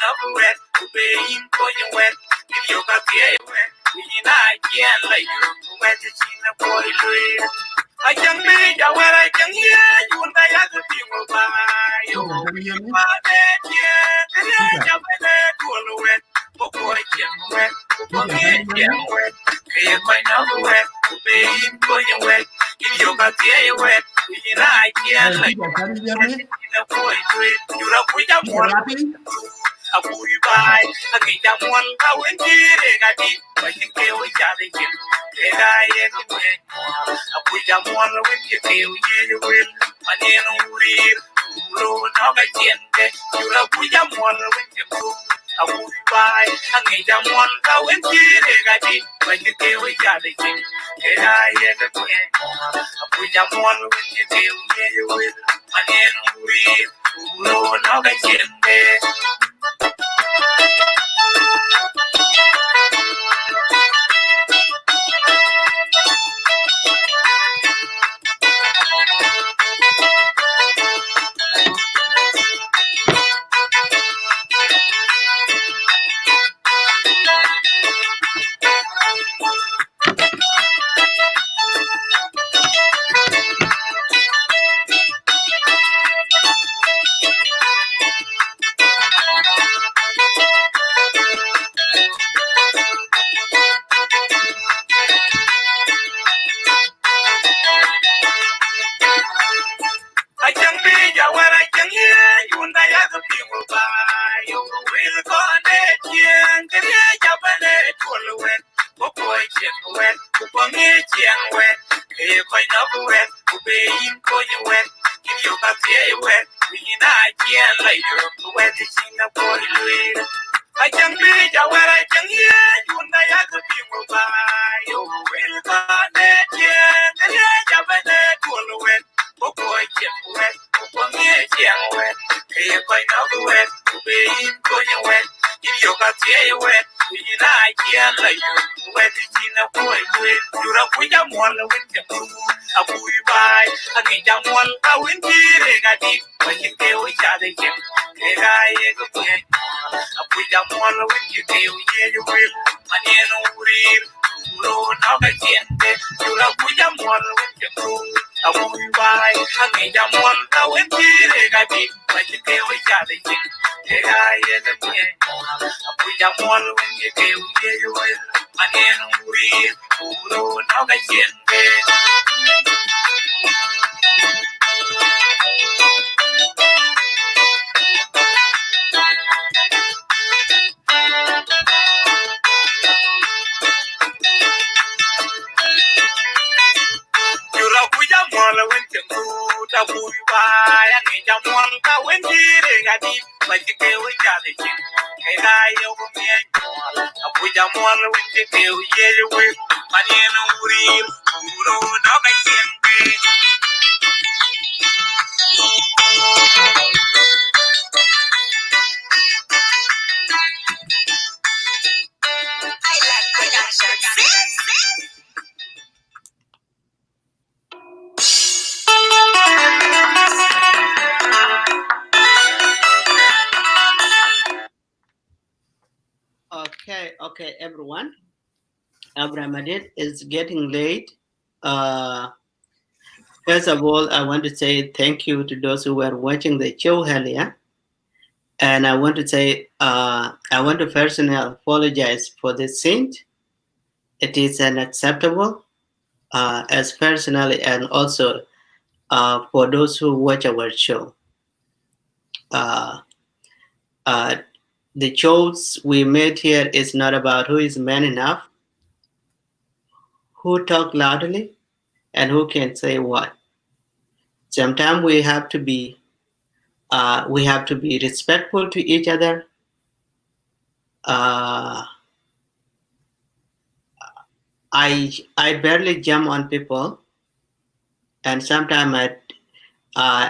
no wet, obeying for your wet, if you got the wet, we can't like you, wet the chin of boy. I can be where I can hear you and I have to be by you. Abuy bai, agi jamon kawen kire gadi, bagi kewi jadi kin, kega ye kwe. Abuy jamon wen kewi ye wel, maneno urir, uro noga jente, yura abuy jamon wen kewi. Abuy bai, agi jamon kawen kire gadi, bagi kewi jadi kin, kega ye kwe. Abuy jamon wen kewi ye wel, maneno urir, uro noga jente. I can be where I can hear you and I have the people by you will go on it, and get Japanese to wet, boy, wet, wet, if I know wet, obeying for your wet, if you got the wet, we can't like you, wet the chin of boy. I can be where I can hear you and I have the people by you will go on it, and get Japanese to wet. Boy, wet, wet, if I know wet, obeying for your wet, if you got the wet, we can't like you, wet in a boy, you're up with your one with the moon, a boy by, and in your one, I went here, I did, but you go each other again. I go again. I put your one with you, you will, and you know, real, no, I can't, you're up with your one with the moon. I won't buy, I need a one, I went here, I did, but you go each other again. I put your one with you will, and you know, real, no, I can't. Okay, everyone. Abramadit is getting late. First of all, I want to say thank you to those who were watching the show earlier. And I want to say, I want to personally apologize for the scene. It is unacceptable, as personally and also for those who watch our show. The shows we made here is not about who is man enough, who talk loudly, and who can say what. Sometimes we have to be respectful to each other. I barely jump on people, and sometimes I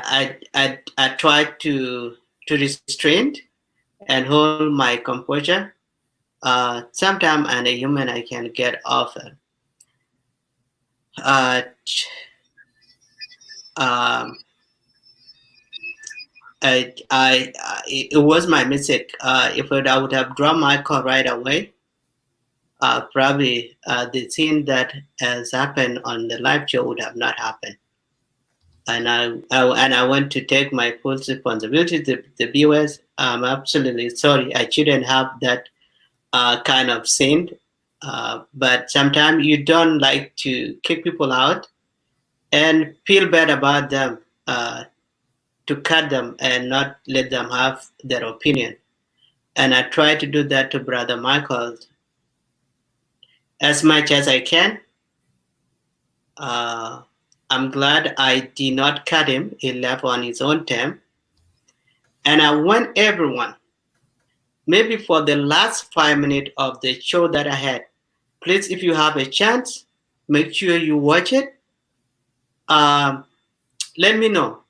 try to restrain and hold my composure. Sometimes I'm a human, I can get off. it was my mistake. If I would have dropped my call right away, probably the thing that has happened on the live show would have not happened. And I want to take my full responsibility. The viewers, I'm absolutely sorry. I shouldn't have that kind of sin. But sometimes you don't like to kick people out and feel bad about them, to cut them and not let them have their opinion. And I try to do that to Brother Michael as much as I can. I'm glad I did not cut him. He left on his own time. And I want everyone, maybe for the last 5 minutes of the show that I had, please, if you have a chance, make sure you watch it. Let me know.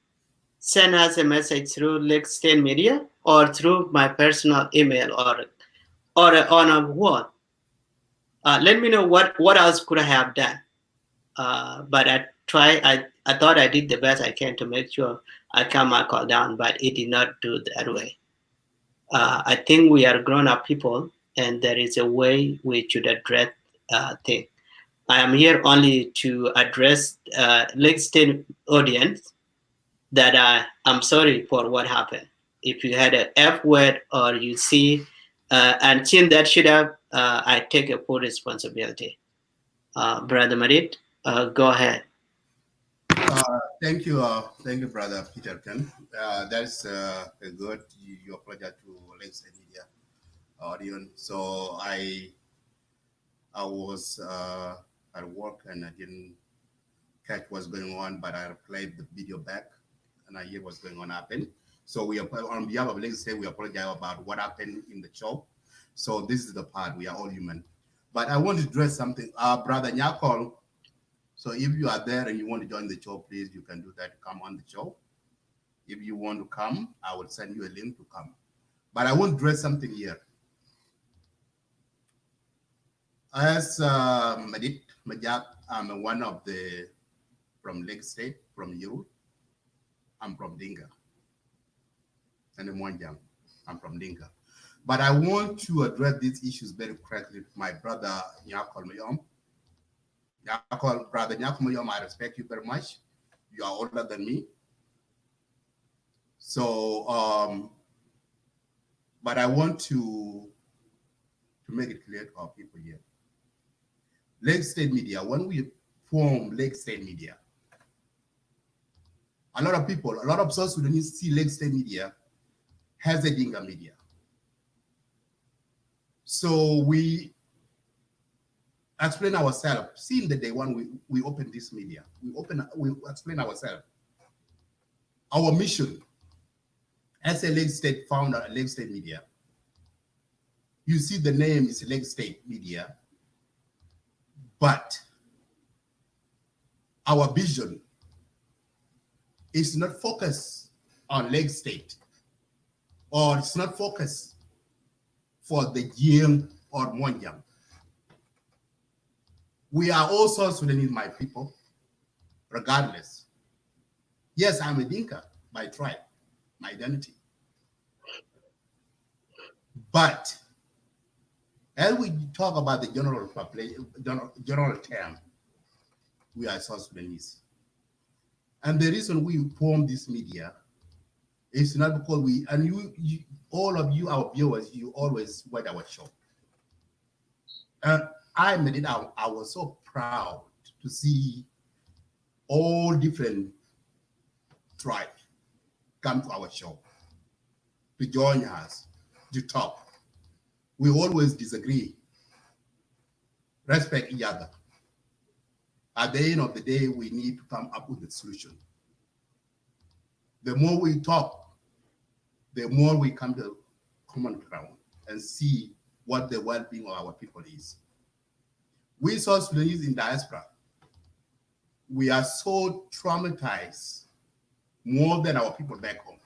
Send us a message through Lake State Media or through my personal email or on a word. Let me know what else could I have done. But I thought I did the best I can to make sure I calm my call down, but it did not do that way. I think we are grown-up people, and there is a way we should address things. I am here only to address Lake State audience that I'm sorry for what happened. If you had an F word or you see and seen that should have, I take a full responsibility. Brother Marit, go ahead. Thank you, Brother Peterton. That's a good. You apologize to Lake State Media audience. So I was at work and I didn't catch what's going on, but I played the video back and I hear what's going on happen. So we on behalf of Lake State, we apologize about what happened in the show. So this is the part. We are all human. But I want to address something, Brother Nyakol. So if you are there and you want to join the show, please, you can do that. Come on the show. If you want to come, I will send you a link to come. But I want to address something here. As Madit Majak, I'm one of the, from Lake State, from Yuru. I'm from Dinga. And in Mwanjang, I'm from Dinga. But I want to address these issues very correctly. My brother, Nyakol Mayom. Brother Nyakol, I respect you very much. You are older than me. So, but I want to make it clear to our people here. Lake State Media, when we form Lake State Media, a lot of people, a lot of South Sudanese see Lake State Media as a Dinga media. So we explain ourselves. Seeing the day when we open this media, we explain ourselves. Our mission as a Lake State founder, Lake State Media. You see the name is Lake State Media, but our vision is not focused on Lake State, or it's not focused for the young or Mwanjang. We are also Sudanese, my people, regardless. Yes, I'm a Dinka by tribe, my identity. But as we talk about the general population, general term, we are South Sudanese. And the reason we form this media is not because we, and you all of you, our viewers, you always watch our show. And I made it out. I was so proud to see all different tribes come to our show, to join us, to talk. We always disagree, respect each other. At the end of the day, we need to come up with a solution. The more we talk, the more we come to common ground and see what the well-being of our people is. We South Sudanese in diaspora, we are so traumatized more than our people back home.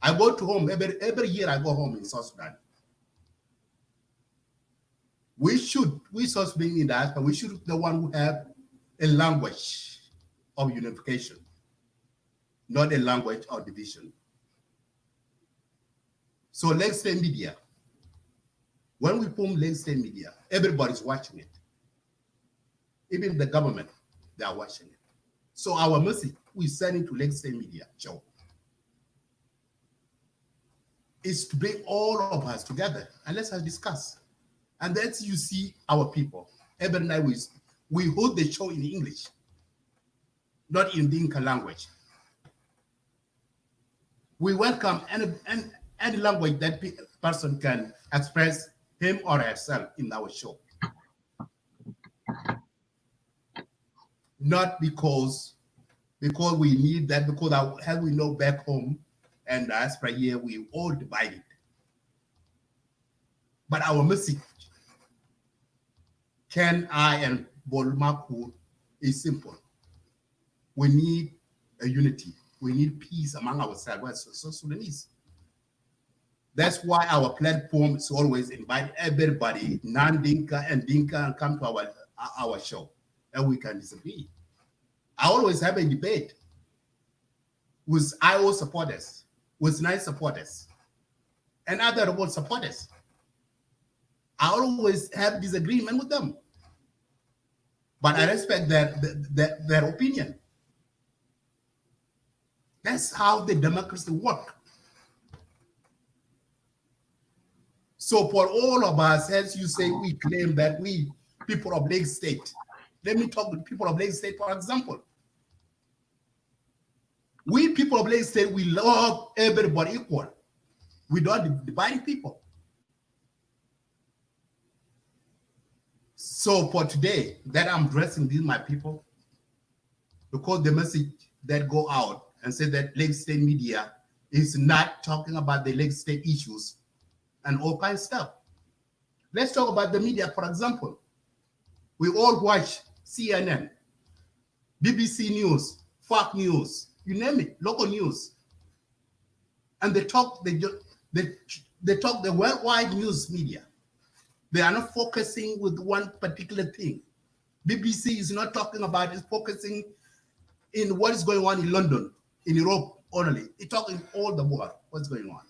I go to home, every year I go home in South Sudan. We South Sudanese in diaspora, we should be the one who have a language of unification, not a language of division. So Lake State Media, when we form Lake State Media, everybody's watching it. Even the government, they are watching it. So our message we send it to Lake State Media show is to bring all of us together and let's discuss. And then you see our people. Every night we hold the show in English, not in Dinka language. We welcome any language that person can express him or herself in our show. Not because we need that, because how we know back home and as per here, we all divided. But our message, Ken, I, and Bolmaku, is simple. We need a unity. We need peace among ourselves as Sudanese. That's why our platform is always invite everybody, non-Dinka and Dinka, and come to our show, and we can disagree. I always have a debate with IO supporters, with NICE supporters, and other rebel supporters. I always have disagreement with them, but I respect their opinion. That's how the democracy works. So for all of us, as you say, we claim that we, people of Lake State, let me talk with people of Lake State, for example. We people of Lake State, we love everybody equal. We don't divide people. So for today, that I'm addressing these my people, because the message that go out and say that Lake State Media is not talking about the Lake State issues and all kinds of stuff. Let's talk about the media, for example. We all watch CNN, BBC News, Fox News, you name it, local news. And they talk the worldwide news media. They are not focusing with one particular thing. BBC is not talking about, it's focusing in what is going on in London, in Europe only. It's talking all the world, what's going on.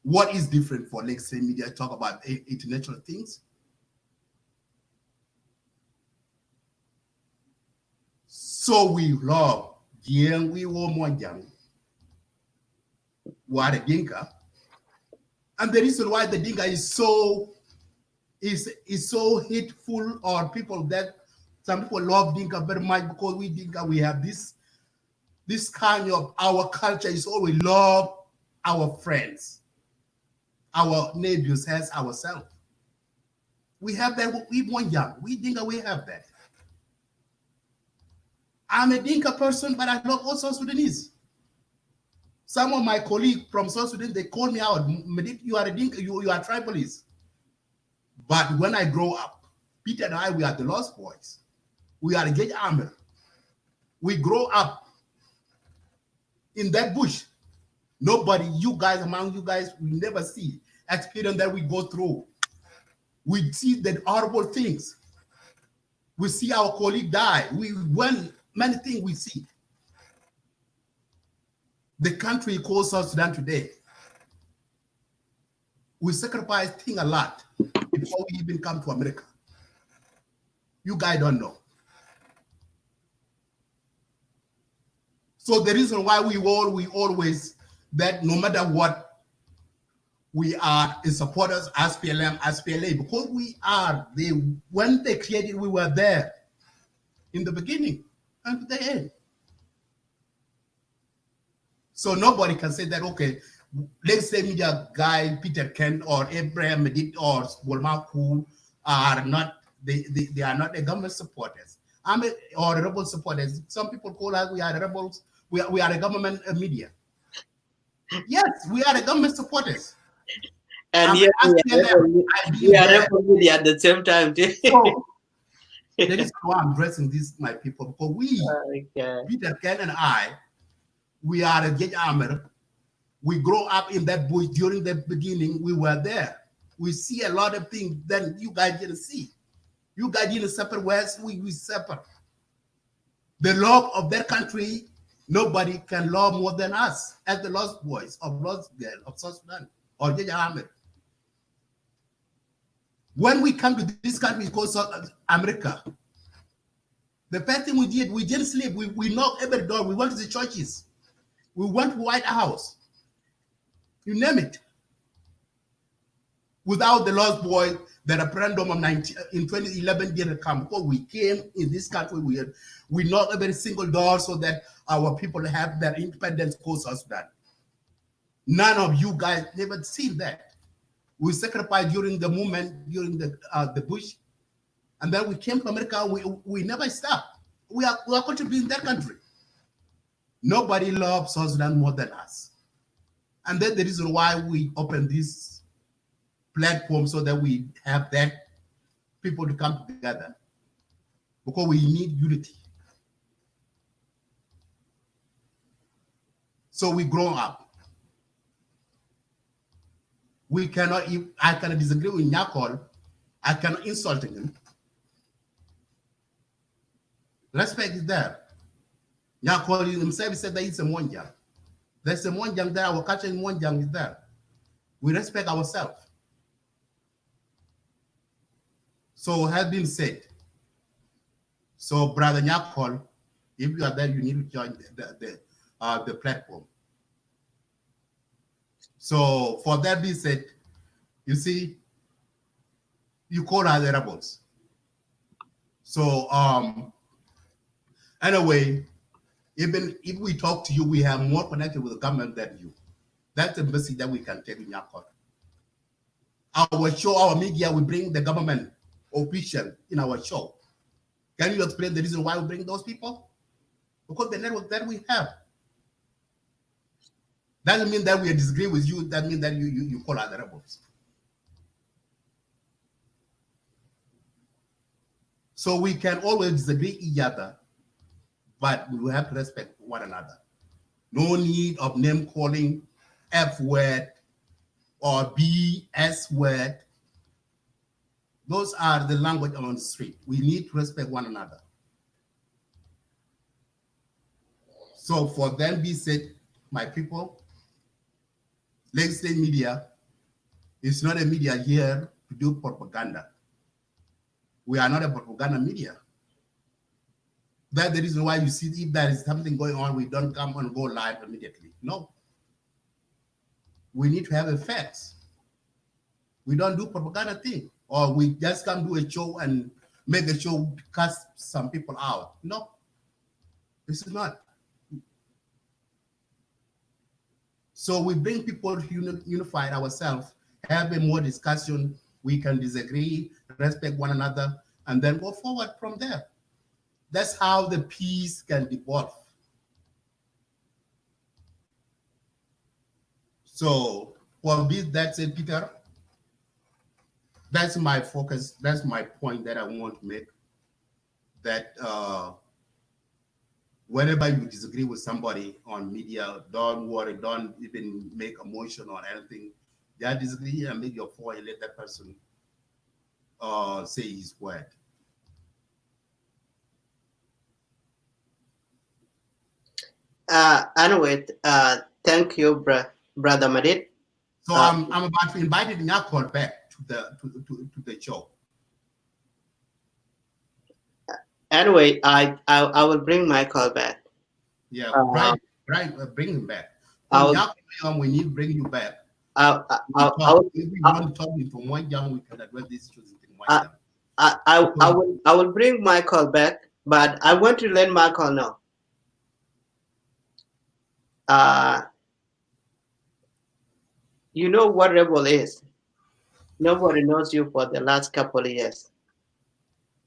What is different for Lake State Media? Talk about international things. So we love Jiang, we want Monjang, what a Dinka. And the reason why the Dinka is so hateful, or people that some people love Dinka very much, because we Dinka, we have this kind of, our culture is always love our friends, our neighbors as ourselves. We have that, we Monjang, we Dinka, we have that. I'm a Dinka person, but I love also Sudanese. Some of my colleagues from South Sudan, they call me out, you are a Dinka, you are tribalist. But when I grow up, Peter and I, we are the Lost Boys. We are a Gage Army. We grow up in that bush. Nobody, you guys, among you guys, we never see experience that we go through. We see the horrible things. We see our colleague die. Many things we see. The country called South Sudan today, we sacrifice things a lot before we even come to America. You guys don't know. So the reason why we always, that no matter what, we are in supporters, SPLM, SPLA, because we are, when they created, we were there in the beginning and the end. So nobody can say that, okay, let's say media guy, Peter Ken or Abraham Medit or Bolmaku are not, they are not the government supporters. Or rebel supporters. Some people call us, we are rebels, we are a government media. Yes, we are the government supporters. And yet we are rebel media at the same time too. So, that is why I'm addressing this, my people, because we, Peter Ken and I, we are a Gage Armor. We grow up in that bush. During the beginning, we were there. We see a lot of things that you guys didn't see. You guys didn't separate West, we separate. The love of their country, Nobody can love more than us as the lost boys of lost girl of South Sudan or Yahya Ahmed. When we come to this country called America, the first thing we didn't sleep. We knocked every door. We went to the churches. We went to the White House. You name it. Without the lost boys, the referendum of in 2011 didn't come. Because we came in this country, we knocked every single door so that our people have their independence called South Sudan. None of you guys never seen that. We sacrificed during the movement, during the Bush, and then we came to America. We never stopped. We are contributing that country. Nobody loves South Sudan more than us. And then the reason why we open this platform so that we have that people to come together, because we need unity. So we grow up. We cannot, I cannot disagree with Nyakol. I cannot insult him. Respect is there. Nyakol himself said that he's a Monjang. There's a Monjang there. Our culture in Monjang is there. We respect ourselves. So has been said. So Brother Nyakol, if you are there, you need to join the platform. So for that being said, you see, you call us the rebels. So anyway, even if we talk to you, we have more connection with the government than you. That's the message that we can take in Nyakol. Our show, our media, we bring the government official in our show. Can you explain the reason why we bring those people? Because the network that we have. Doesn't mean that we disagree with you. That means that you call us the rebels. So we can always disagree each other, but we have to respect one another. No need of name calling, F word or BS word. Those are the language on the street. We need to respect one another. So for them be said, my people, Lagos State Media is not a media here to do propaganda. We are not a propaganda media. That's the reason why you see if there is something going on, we don't come and go live immediately. No. We need to have the facts. We don't do propaganda thing, or we just come do a show and make a show to cast some people out. No, this is not. So we bring people to unify ourselves, have a more discussion. We can disagree, respect one another, and then go forward from there. That's how the peace can evolve. So for this, that's it, Peter. That's my focus. That's my point that I want to make. That whenever you disagree with somebody on media, don't worry, don't even make a motion or anything. Just disagree and make your point and let that person say his word. Anyway, thank you, Brother Madid. So I'm about to invite Nyakol back to the show. Anyway, I will bring my call back. Yeah, right. Bring him back. We need to bring you back. If we want to talk from one young, we can address these issues in one young. I will bring my call back, but I want to let Michael know. You know what rebel is. Nobody knows you for the last couple of years.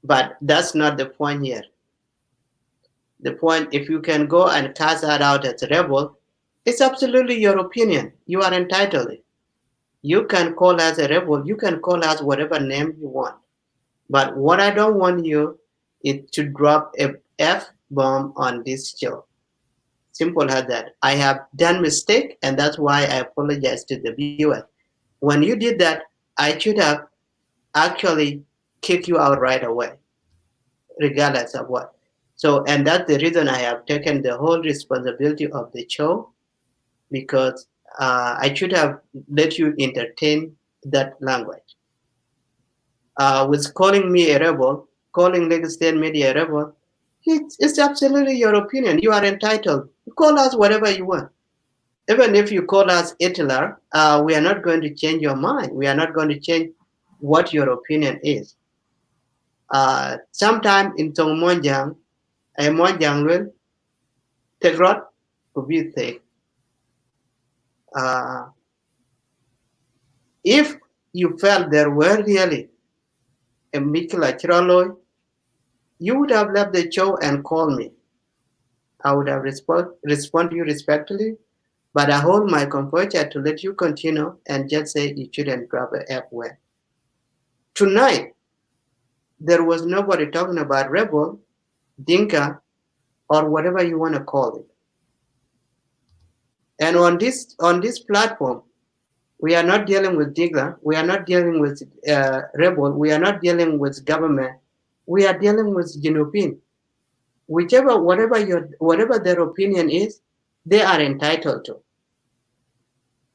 But that's not the point here. The point, if you can go and cast that out as a rebel, it's absolutely your opinion. You are entitled. You can call us a rebel. You can call us whatever name you want. But what I don't want you is to drop a F-bomb on this show. Simple as that. I have done mistake, and that's why I apologize to the viewer. When you did that, I should have actually kicked you out right away, regardless of what. So, and that's the reason I have taken the whole responsibility of the show, because I should have let you entertain that language. With calling me a rebel, calling Lagos State media a rebel, it's absolutely your opinion. You are entitled. Call us whatever you want. Even if you call us Hitler, we are not going to change your mind. We are not going to change what your opinion is. Sometime in Tongmonjang, a Monjang will take rot to be thick. If you felt there were really a Mikela Chiroloy, you would have left the show and called me. I would have respond to you respectfully, but I hold my composure to let you continue and just say you shouldn't drop an F word. Tonight, there was nobody talking about rebel, Dinka, or whatever you want to call it. And on this platform, we are not dealing with Dinka, we are not dealing with rebel, we are not dealing with government, we are dealing with Jinupin. Whatever their opinion is, they are entitled to.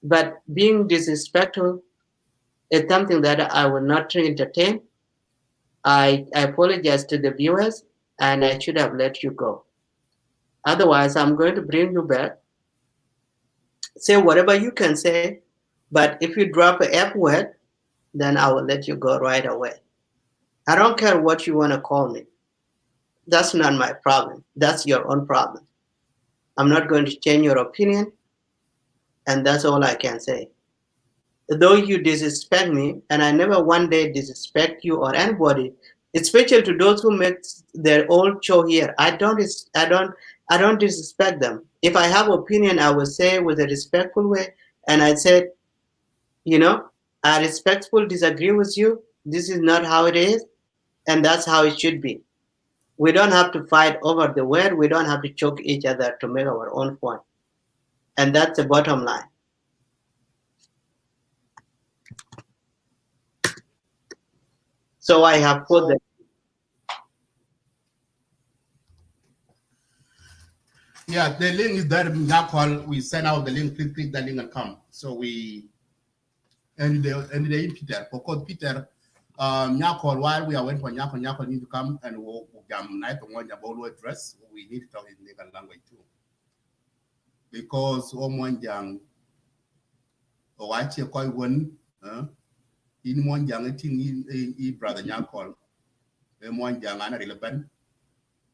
But being disrespectful is something that I will not entertain. I apologize to the viewers, and I should have let you go. Otherwise, I'm going to bring you back. Say whatever you can say, but if you drop an F word, then I will let you go right away. I don't care what you want to call me. That's not my problem. That's your own problem. I'm not going to change your opinion, and that's all I can say. Though you disrespect me, and I never one day disrespect you or anybody, especially to those who make their own show here. I don't disrespect them. If I have opinion, I will say with a respectful way, and I said, I respectfully disagree with you. This is not how it is, and that's how it should be. We don't have to fight over the word. We don't have to choke each other to make our own point. And that's the bottom line. So I have put them. Yeah, the link is there. Nyakol, we send out the link. Please click the link and come. So and the Peter, because Peter, Nyakol, while we are waiting for Nyakol need to come and we'll night on the address. We need to talk in legal language too, because Omonjang, or actually quite one, in one young thing, brother Nyakol, Omonjang and relevant,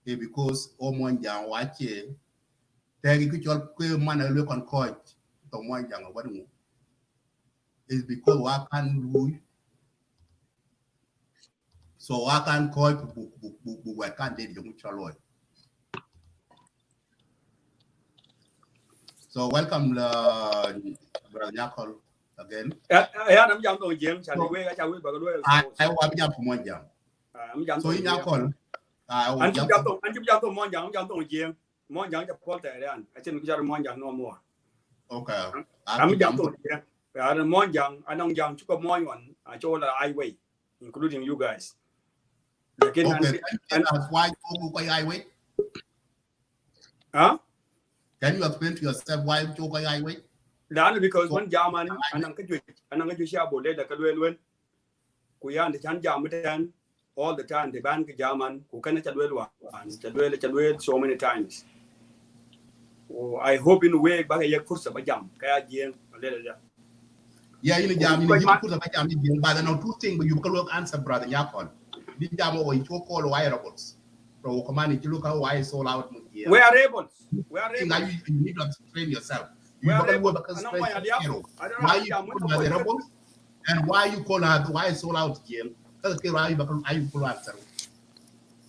because Omonjang watch it. Thank you, man. Look on coach. Omonjang, what is because I can't do. So I can call book. I can't date young Charlotte. So welcome, Brother Nyakol again. I'm young to James. I want jump from one young. So in Nyakol, I'm young to one young to James. One young to Porter. I think we are one young no more. Okay. I'm young to James. I'm one young. I don't young to come one. I told the highway, including you guys. Okay. And why you go highway? Huh? Can you explain to yourself why you go highway? That's because one German and I'm share about that. When we are the Chan German all the time, the band German who can well so many times. Oh, I hope in a way back a course of a jam. Yeah, in the jam, you put a jam, but I know two things, but you can answer, Brother Nyakol. This jam over you call wireables. So, command you look how why it's all out. We are able. You need to explain yourself. We are able. Why you call the rebels and why you call her why it's all out here? That's why you call answer.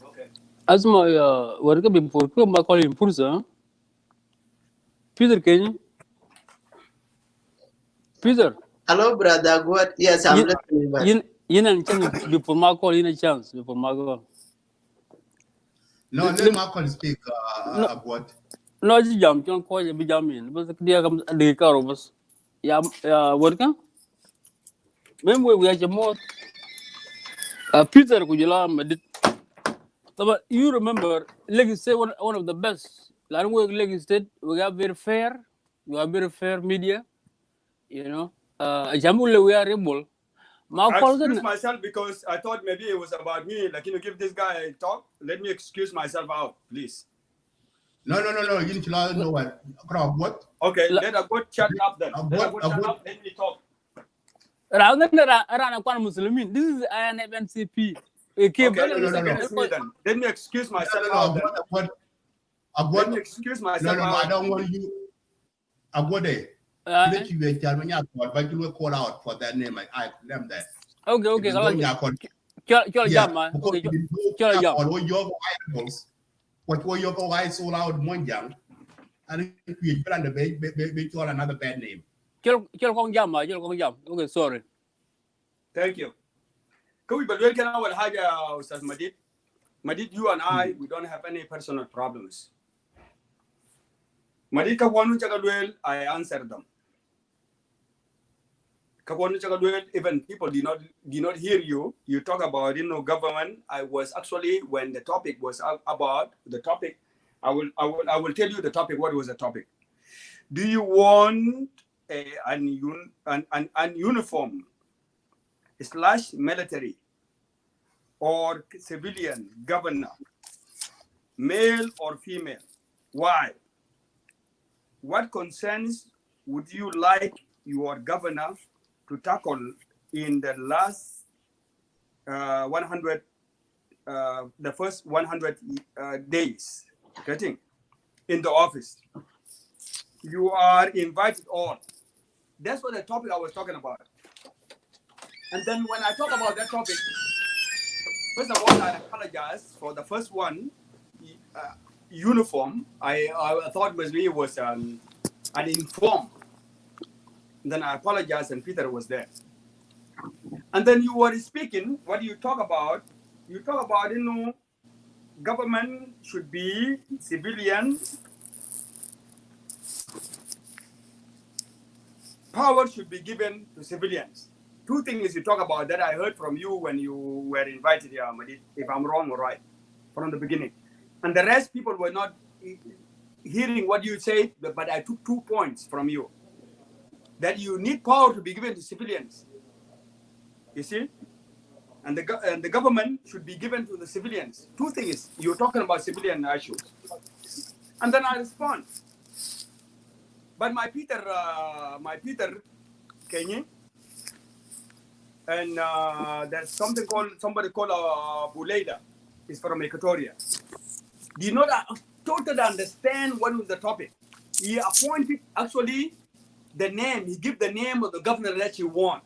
Okay. As my work before, come back calling Pursa. Peter, can you? Peter. Hello, brother. Good. Yes, I'm listening. You know, before my call, in a chance before my call. No, let my call speak about. No, just jump, don't call you, be jamming. But the car was. Yeah, working. Remember, we are more. Peter, could you learn? But you remember, Lagos State one of the best. Like Lagos State, we got very fair. We have very fair media. You know, Jamule we are able. I excuse myself because I thought maybe it was about me. Like, give this guy a talk. Let me excuse myself out, please. No. You need to know what. Okay, let a good chat up then. Let me talk. This is INFNCP. Okay, let me excuse myself out. Let me excuse myself out. I don't want you. Let you but you will call out for that name. I them that. Okay. What were your guys so loud Monjang? And you plan to be called another bad name. Okay, sorry. Thank you. Can we believe what Haja says Madid? Madid, you and I, we don't have any personal problems. Madid Kawanu Chagadwell, I answered them. Kawanu Chagadwell, even people did not hear you. You talk about government. I was actually, when the topic was about the topic, I will tell you the topic. What was the topic? Do you want an uniform / military or civilian governor, male or female? Why? What concerns would you like your governor to tackle in the last 100, the first 100 days, getting in the office? You are invited all. That's what the topic I was talking about. And then when I talk about that topic, first of all, I apologize for the first one, uniform. I thought maybe it was an inform. Then I apologized, and Peter was there. And then you were speaking. What do you talk about? You talk about government should be civilian. Power should be given to civilians. Two things you talk about that I heard from you when you were invited here, Madid, if I'm wrong or right, from the beginning. And the rest people were not hearing what you said, but I took 2 points from you. That you need power to be given to civilians. You see? And the government should be given to the civilians. Two things. You're talking about civilian issues. And then I respond. But my Peter Kenny, and there's somebody called Buleida, is from Equatoria. Did not totally understand what was the topic. He appointed actually the name. He gave the name of the governor that you want.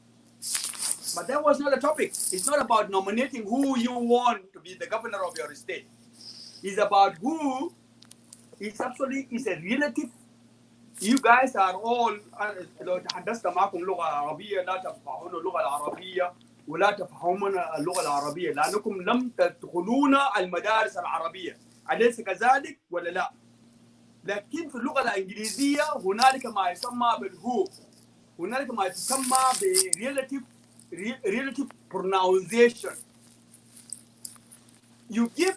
But that was not the topic. It's not about nominating who you want to be the governor of your state. It's about who is actually is a relative. You guys are all تحدثت معكم لغة عربية لا تفقهون اللغة العربية ولا تفهمون اللغة العربية لأنكم لم تدخلون المدارس العربية. أليس كذلك ولا لا؟ لكن في اللغة الإنجليزية هنالك ما يسمى بالهو، هنالك ما يسمى relative pronunciation. You give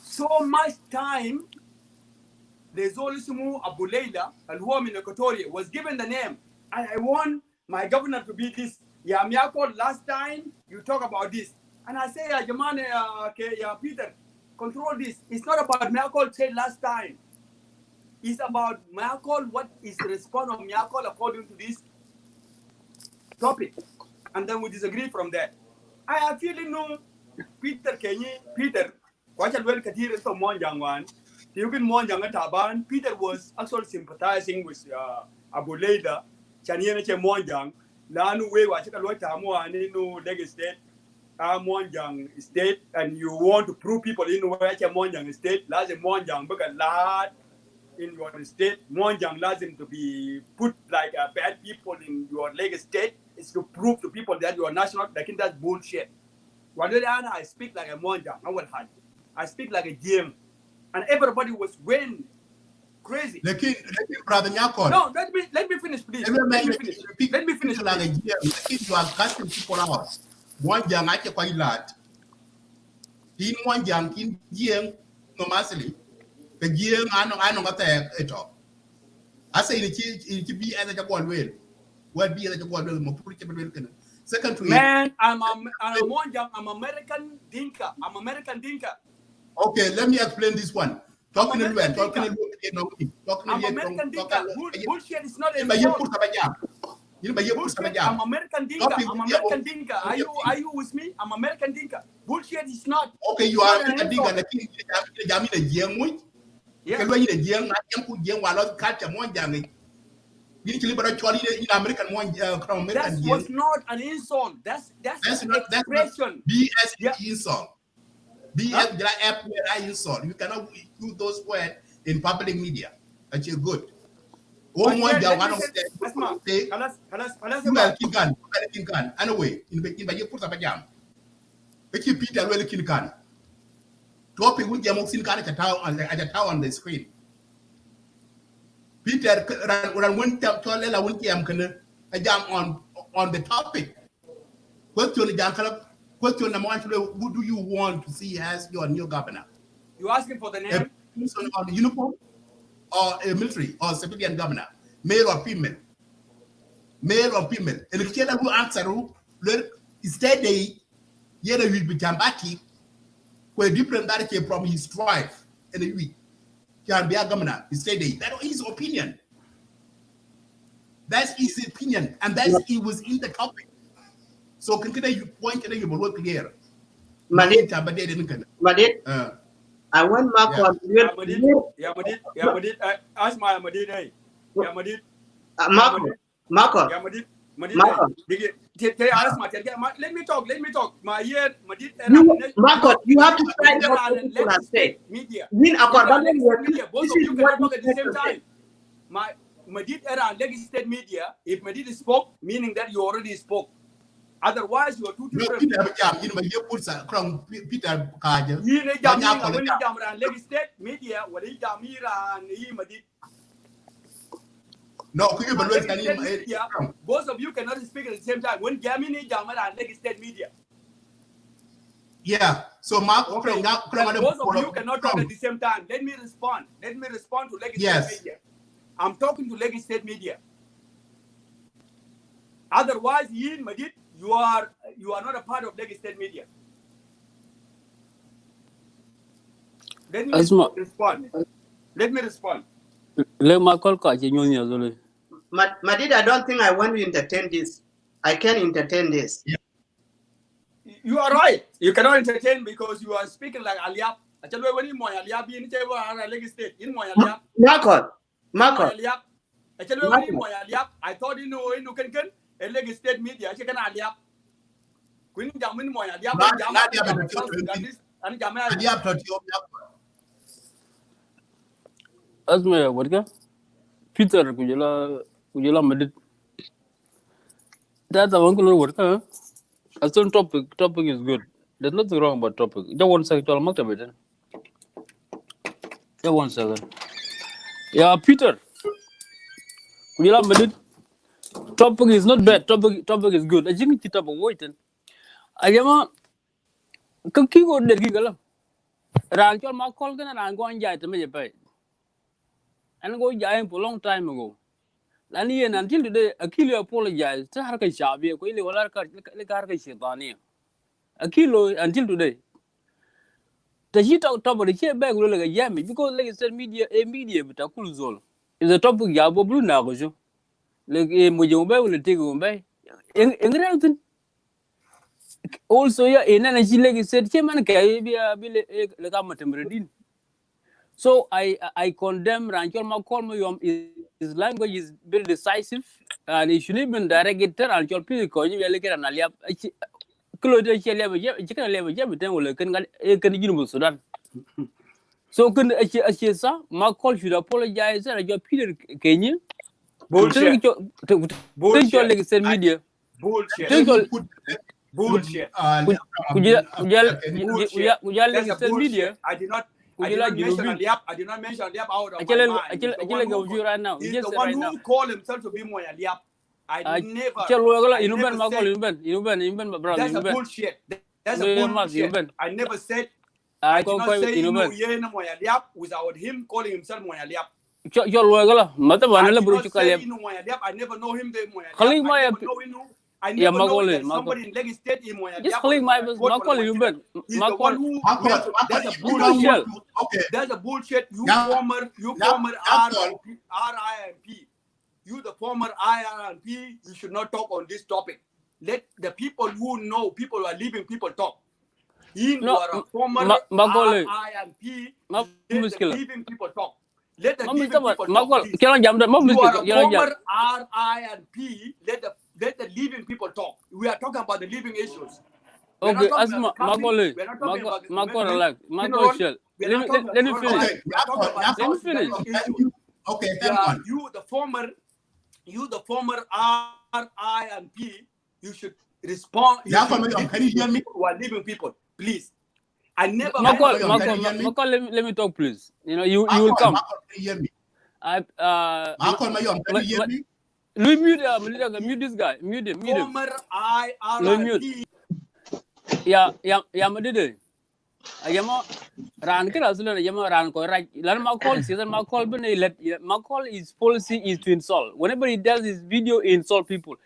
so much time. There's Zolismu Abu Leila, and who in Equatoria was given the name. I want my governor to be this. Yeah, Miyako, last time you talk about this. And I say, Jamane, Peter, control this. It's not about Miyako said last time. It's about Miyako, what is the response of Miyako according to this topic. And then we disagree from there. I have feeling no Peter Kenyi, Peter, watch out well Katir to Monjangwan. Peter was actually sympathizing with Abu Leida, Chaniana Monjang, Lanu Way, Lagos State, Monjang State, and you want to prove people in Monjang State, Lazim Monjang, because lad in your state, Monjang Lazim to be put like bad people in your Lagos State is to prove to people that you are national. I think that's bullshit. I speak like a Monjang, I speak like a GM. And everybody was going crazy. Brother Nyakon. No, let me finish, please. Let me finish. Like a year, you are casting people out. One young quite lad. tin mon jang tin jeng no masli ke jeng ano ngata eto asa ini ci bi ana ja bon wel what be the one mo put it second to Man, I'm Monjang, I'm American Dinka. I'm American Dinka. Okay, let me explain this one. Talking to American talking I'm American Dinka. Bullshit is not a Bullshit. I'm American Dinka. I'm American Dinka. Are you with me? I'm American Dinka. Bullshit is not. Okay, you are American Dinka. Lakini jamii na jeng yeah. Kelwa ile jeng na ku jeng wala culture Monjang. In American that was not an insult. That's an expression. BS insult. BS app where I insult. You cannot use those words in public media. That's good. Anyway, in the put up a jam. Peter really can. Topic with Yamoxin can at a tower on the screen. Peter ran one jam on the topic. Question number one: who do you want to see as your new governor? You asking for the name? A person on the uniform, or a military or civilian governor, male or female? Male or female? And if you who answer, instead they will be jambati, where different that came from his tribe, and we can be a governor. Instead that is his opinion. That's his opinion, and that's it was in the topic. So consider you point and you will work clear. Madid, I want Marco. Yeah, Madid. Ask my Madid. Yeah, Madid. Marco. Yeah, Madid. Let me talk. My ear, Madid. Marco, you have to try to say. Media. Both of you cannot talk at the same time. My Madid era and legislative media. If Madid spoke, meaning that you already spoke. Otherwise, you are too different. Peter Kaja. Media, no, both of you cannot speak at the same time. When Gamini Jamara and legislative media. Yeah. So Mark, both of you cannot talk at the same time. Let me respond to legislative media. I'm talking to legislative media. Otherwise, Yin Madid, you are not a part of legislative media. Let me respond. Let my call catch you. Madid, I don't think I want to entertain this. I can entertain this. Yeah. You are right. You cannot entertain because you are speaking like Aliap. Marco. I thought you know you can a legislative media. I can Aliap. Queen Jamin Moya, As my what? Peter, Kujala Madid. That's a one word, huh? A certain topic is good. There's nothing wrong about topic. Just 1 second, I'll make it. Just 1 second. Yeah, Peter. Kujala Madid. Topic is not bad. Topic is good. I think it's about waiting. I am a cookie or the giggle. Rancho Macolgan and I'm going to me pay. And go giant for a long time ago. And until today, Achille apologized to Harka Shabi, Achille until today. The heat out top of the chair bag like a yammy because like said media a media but a cool zone. Is a topic Yabo Blue Nagojo. Like a Mujumba will take away. In reality. Also, yeah, in energy like said, so I condemn Ranchol Malcolm. His language is very decisive, and he should even direct it to Ranchol Pico. You look at an Alia, Sudan. So, can Malcolm should apologize and your Peter Kenya? Bullshit. Media. Bullshit. Bullshit. Media. I did not mention Aliap. I did not mention Aliap out of my mind. Right now. He's the one who called himself to be more Aliap. I never said. That's a bullshit. I never said I did not say without him calling himself Moyaliap. Cho gala mata I banala did buru not chuka say liap. Moyaliap. I never know him. Khali my I ya never know magole that somebody in Lagos State in Moyaliap. just khali my makol you bet. He's the one who that's a bullshit. Okay. That's a bullshit. You Now- former RIMP. You the former IRMP, you should not talk on this topic. Let the people who know, people who are leaving people talk. You are a former IRMP. Let the leaving people talk. Let the leaving people talk. Please. You are a former RIRP. Let the leaving people talk. We are talking about the living issues. Okay, asma makole. Makole like makole. Let me finish. Okay. Let me finish. Okay, hang on. You the former RIMP, you should respond. Can you hear me? Who are leaving people, please. I never. Makol, let me talk, please. You know, you will come. Can you hear me? Makol, can you hear me? Mute this guy. Mute him. Former IRIP. Ya, madide. Ayama ran kira sila ayama ran ko right. Lan Makol season Makol bene let Makol his policy is to insult. Whenever he does his video, he insult people.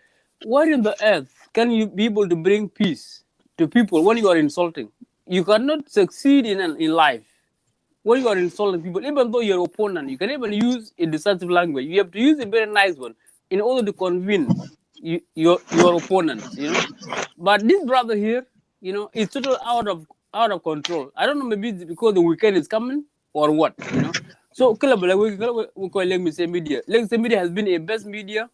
Where in the earth can you be able to bring peace to people when you are insulting? You cannot succeed in life when you are insulting people. Even though your opponent, you can even use a decisive language. You have to use a very nice one in order to convince your opponent. You know, but this brother here, you know, is totally out of control. I don't know, maybe it's because the weekend is coming or what, you know. So, we call Legacy Media. Legacy Media has been a best media.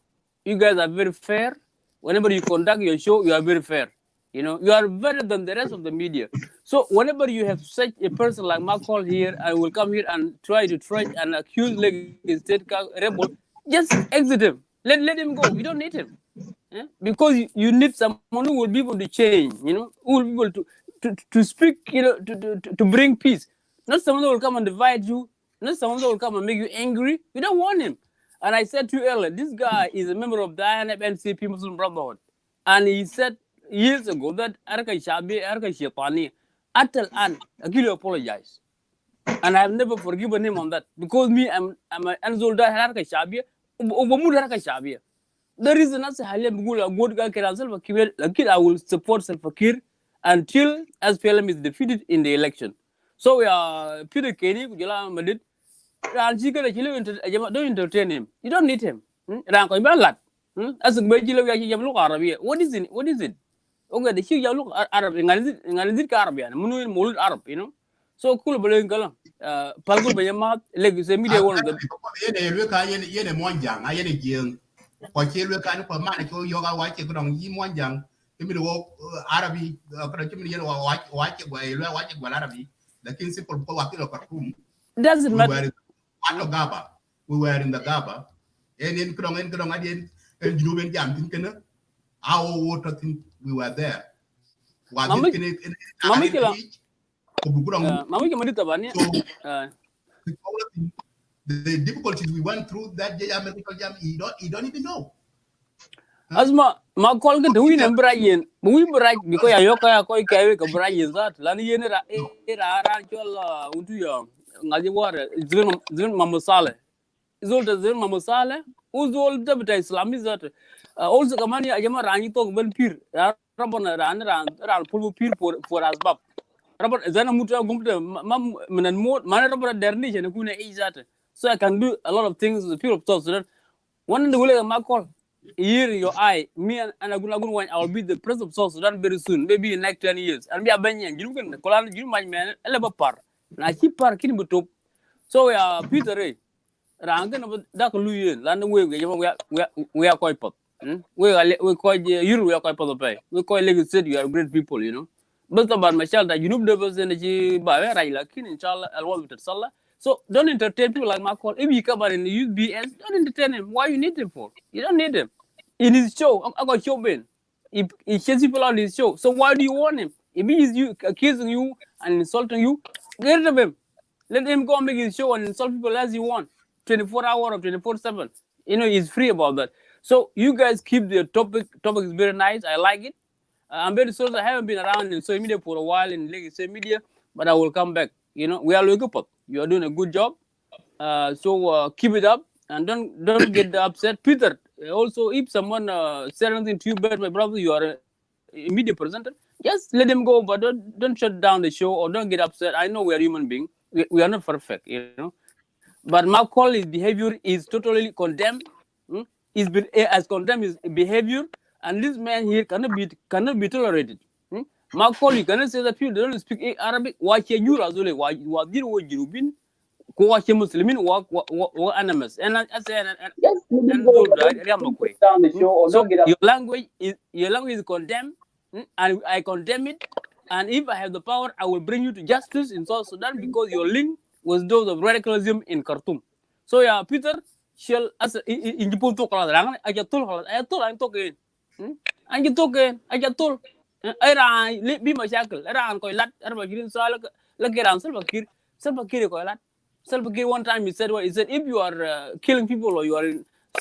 You guys are very fair. Whenever you conduct your show, you are very fair. You know, you are better than the rest of the media. So, whenever you have such a person like Makol here, I will come here and try and accuse Legacy State rebel, just exit him. Let him go. You don't need him. Yeah? Because you need someone who will be able to change, you know, who will be able to speak, you know, to bring peace. Not someone that will come and divide you, not someone that will come and make you angry. We don't want him. And I said to you earlier, this guy is a member of the INF-NCP Muslim Brotherhood. And he said years ago that Arka Shetani, Atal An, I really apologize. And I have never forgiven him on that. Because me, I'm an Anzolda Arka Shabia, Ubamud Arka Shabia. The reason I say Halim Gula, good guy, I will support Salfakir until SPLM is defeated in the election. So Peter Kenny, Kujala Madid, don't entertain him. You don't need him. As a Arabia. What is it? Okay, the Hugh look Arab, Arabian, Munu Mold Arab, you know. So cool, Palgu Bayama, Legacy Media, one of the. Kwa chilwe kan kwa mana cho yoga wache kudong yi mwanjang kimi wo Arabi kada kimi yeno wache kwa ilwe wache kwa Arabi lakini simple kwa wakilo Khartoum doesn't matter. We were in the Gaba and in kudong adien junuben jam tin kana our water tin we were there Mami Madita Bani. The difficulties we went through that medical jam, you don't even know. Asma, ma call get we and Brian, we bright because Ayoka koi carry a Brian that Lani Yenera Ranchola Utuya, Najiwara, Zun Mamusale. Is all the Zun Mamusale, who's all the Islamis that also Kamani Ayama Ranito when Pir, Rabona ran pull Pir for Asbab. Robert Zanamuta Gumta, Mam Manamot, Manabra Dernish and Kuna is that. So I can do a lot of things with people of South Sudan. One in the way of my call, here in your eye, me and Agun, I'll be the president of South Sudan very soon, maybe in the next 10 years. And be a Banyan, you can call you my man, a level par. And I keep parking with top. So Peter Ray, Rangan of Dak Luyan, London we are quite pop. We call you, we are quite pop. We call Lagos City, you are great people, you know. But about myself, that you know the energy by Raila, inshallah, I'll walk with Salah. So don't entertain people like Makol. If you come out and use BS, don't entertain him. Why you need him for? You don't need him. In his show, I got show Ben. He chases people on his show. So why do you want him? If he is accusing you and insulting you, get rid of him. Let him go and make his show and insult people as he want. 24 hours or 24/7. You know, he's free about that. So you guys keep the topic. Topic is very nice. I like it. I'm very sorry I haven't been around in social media for a while in Legacy Media. but I will come back. You know, we are looking up. You are doing a good job. So keep it up and don't get upset. Peter, also if someone said anything to you bad, my brother, you are a media presenter. Just let him go, but don't shut down the show or don't get upset. I know we are human beings. We are not perfect, you know. But Macaulay behavior is totally condemned. He's been as condemned his behavior, and this man here cannot be tolerated. Macaulay cannot say that people don't speak Arabic. Why can you razule? Why did what you been? Ko wa ke Muslimin wa animus and I say and so your language is condemned, and I condemn it. And if I have the power, I will bring you to justice in South Sudan because your link was those of radicalism in Khartoum. So yeah, Peter, shall as in Japan to call around. I get told I'm talking. And you talking. I get told. I be my shackle. Around Koilat, Armagirin Sala, look around Salva Kiir Koilat. Salva Kiir one time he said, if you are killing people or you are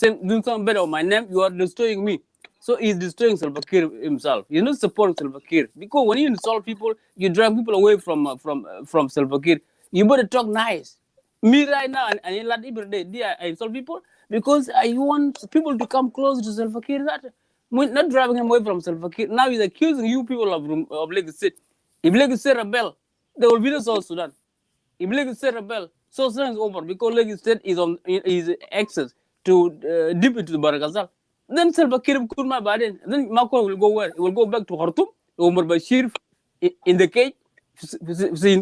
doing something better on my name, you are destroying me. So he's destroying Salva Kiir himself. He's not supporting Salva Kiir because when you insult people, you drive people away from Salva Kiir. You better talk nice. Me right now, and every day I insult people because I want people to come close to Salva Kiir. Not driving him away from Salva Kiir. Now he's accusing you people of Lagos State. If Lagos State rebel, there will be no South Sudan. If Lagos State rebel, South Sudan is over because Lagos State is on access to deep into the Baragazal. Then Salva Kiir could my bad. Then Mako will go where? He will go back to Khartoum. Omar Bashir in the cage,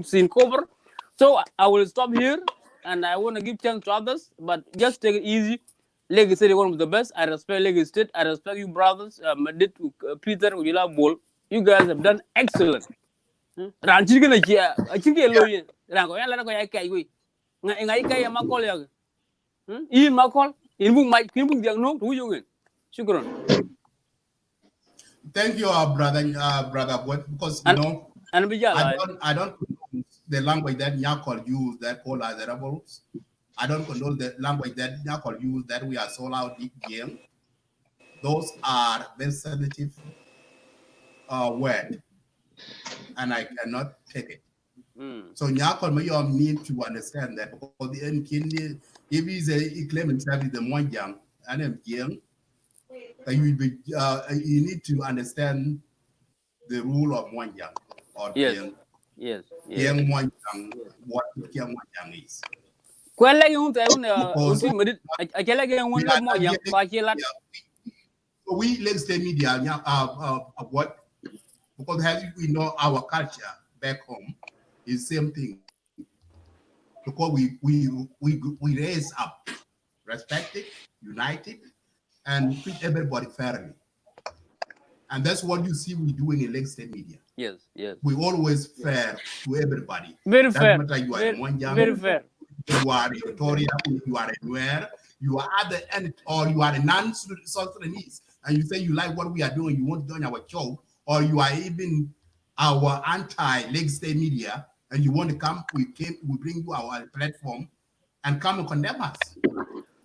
seeing cover. So I will stop here, and I want to give chance to others, but just take it easy. Lagos State is one of the best. I respect Lagos State. I respect you brothers. Madid, Peter, Ujila Bol. You guys have done excellent. Ranchi gonna kia. I think you're loyal. Rango ya lana ko ya kai we. Ngai kai ya Makol ya. In Makol. In bung Mike. In bung diang no. Who you win? Shukran. Thank you, brother. Because you know, I don't condone the language that Nyakol use that call as rebels. I don't condone the language that Nyakol use that we are sold out game. Those are very sensitive words, and I cannot take it. So Nyakol Mayom need to understand that because the end if he claims himself is the Mwanjang and I'm young. You need to understand the rule of Mwanjang or yes. Yang Mwanjang, what Yang Mwanjang is. So we Lagos State media what because as we know our culture back home is same thing. Because we raise up, respected, united, and treat everybody fairly. And that's what you see we doing in Lagos State media. Yes. We always fair to everybody. Very fair. You are Mwanjang, very fair. You are Victoria, you are anywhere, you are other or you are a non-South Sudanese, and you say you like what we are doing, you want to join our show, or you are even our anti-Lagos State media, and you want to come, we bring you our platform and come and condemn us.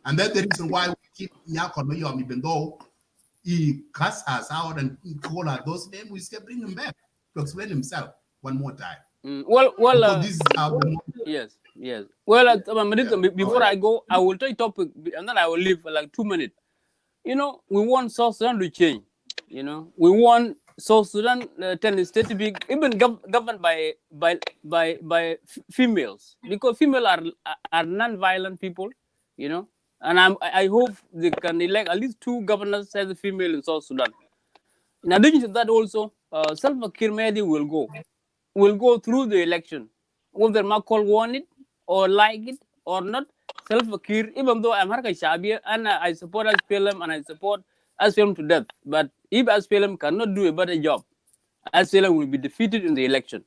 And that's the reason why we keep Nyakol Mayom, even though he cuss us out and call us those names, we still bring him back to explain himself one more time. Well, this is how yes. Well, before I go, I will take topic and then I will leave for like 2 minutes. You know, we want South Sudan to change. You know, we want South Sudan state to be even governed by females, because females are non-violent people. You know, and I hope they can elect at least 2 governors as a female in South Sudan. In addition to that, also Salva Kiir Mahdi will go through the election, whether Makol want it or like it or not. Salva Kiir, even though I'm Harka Shabia and I support SPLM and I support SPLM to death, but if SPLM cannot do a better job, SPLM will be defeated in the election.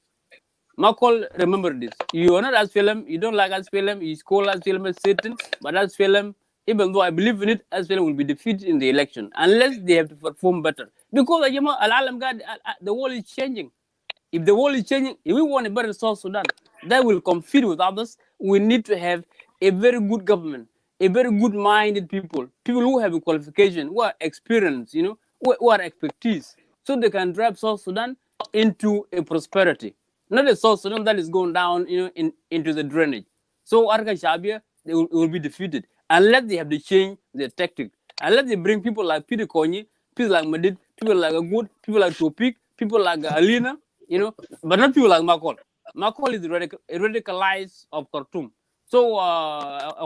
Makol, remember this. You are not SPLM, you don't like SPLM, you call SPLM Satan, but SPLM, even though I believe in it, SPLM will be defeated in the election unless they have to perform better. Because the world is changing. If the world is changing, if we want a better South Sudan that will compete with others, we need to have a very good government, a very good-minded people who have a qualification, who are experienced, who are expertise, so they can drive South Sudan into a prosperity. not the South Sudan that is going down, into the drainage. So Arka Shabia, they will be defeated unless they have to change their tactic, unless they bring people like Peter Konyi, people like Madid, people like Agud, people like Topik, people like Alina, but not people like Makol. Makol is radicalized of Khartoum. So,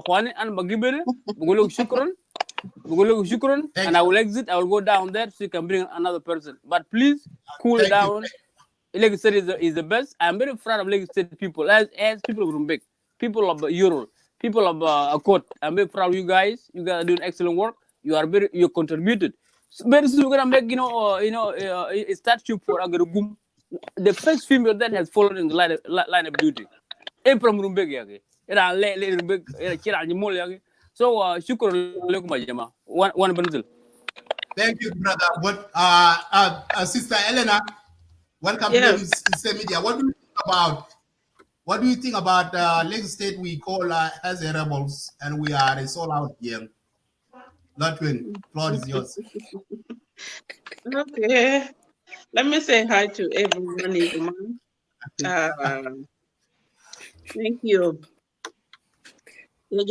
Juan and Bagibere, Shukran, and I will exit. I will go down there so you can bring another person. But please cool down. Lagos State is the best. I'm very proud of Lagos State people, as people of Rumbek, people of Ural, people of Akot. I'm very proud of you guys. You guys are doing excellent work. You contributed. So very soon we're gonna make a statue for Agarugum, the first female that has fallen in the line of duty. From Rumbek yake. Ira le Rumbek ira kira nyimol yake. So shukran lekum majama. One bundle. Thank you, brother. What Sister Elena, welcome to Lagos Media. What do you think about Lagos State? We call as a rebels, and we are a soul out here. Lotwin, floor is yours. Okay, let me say hi to everyone. Thank you. You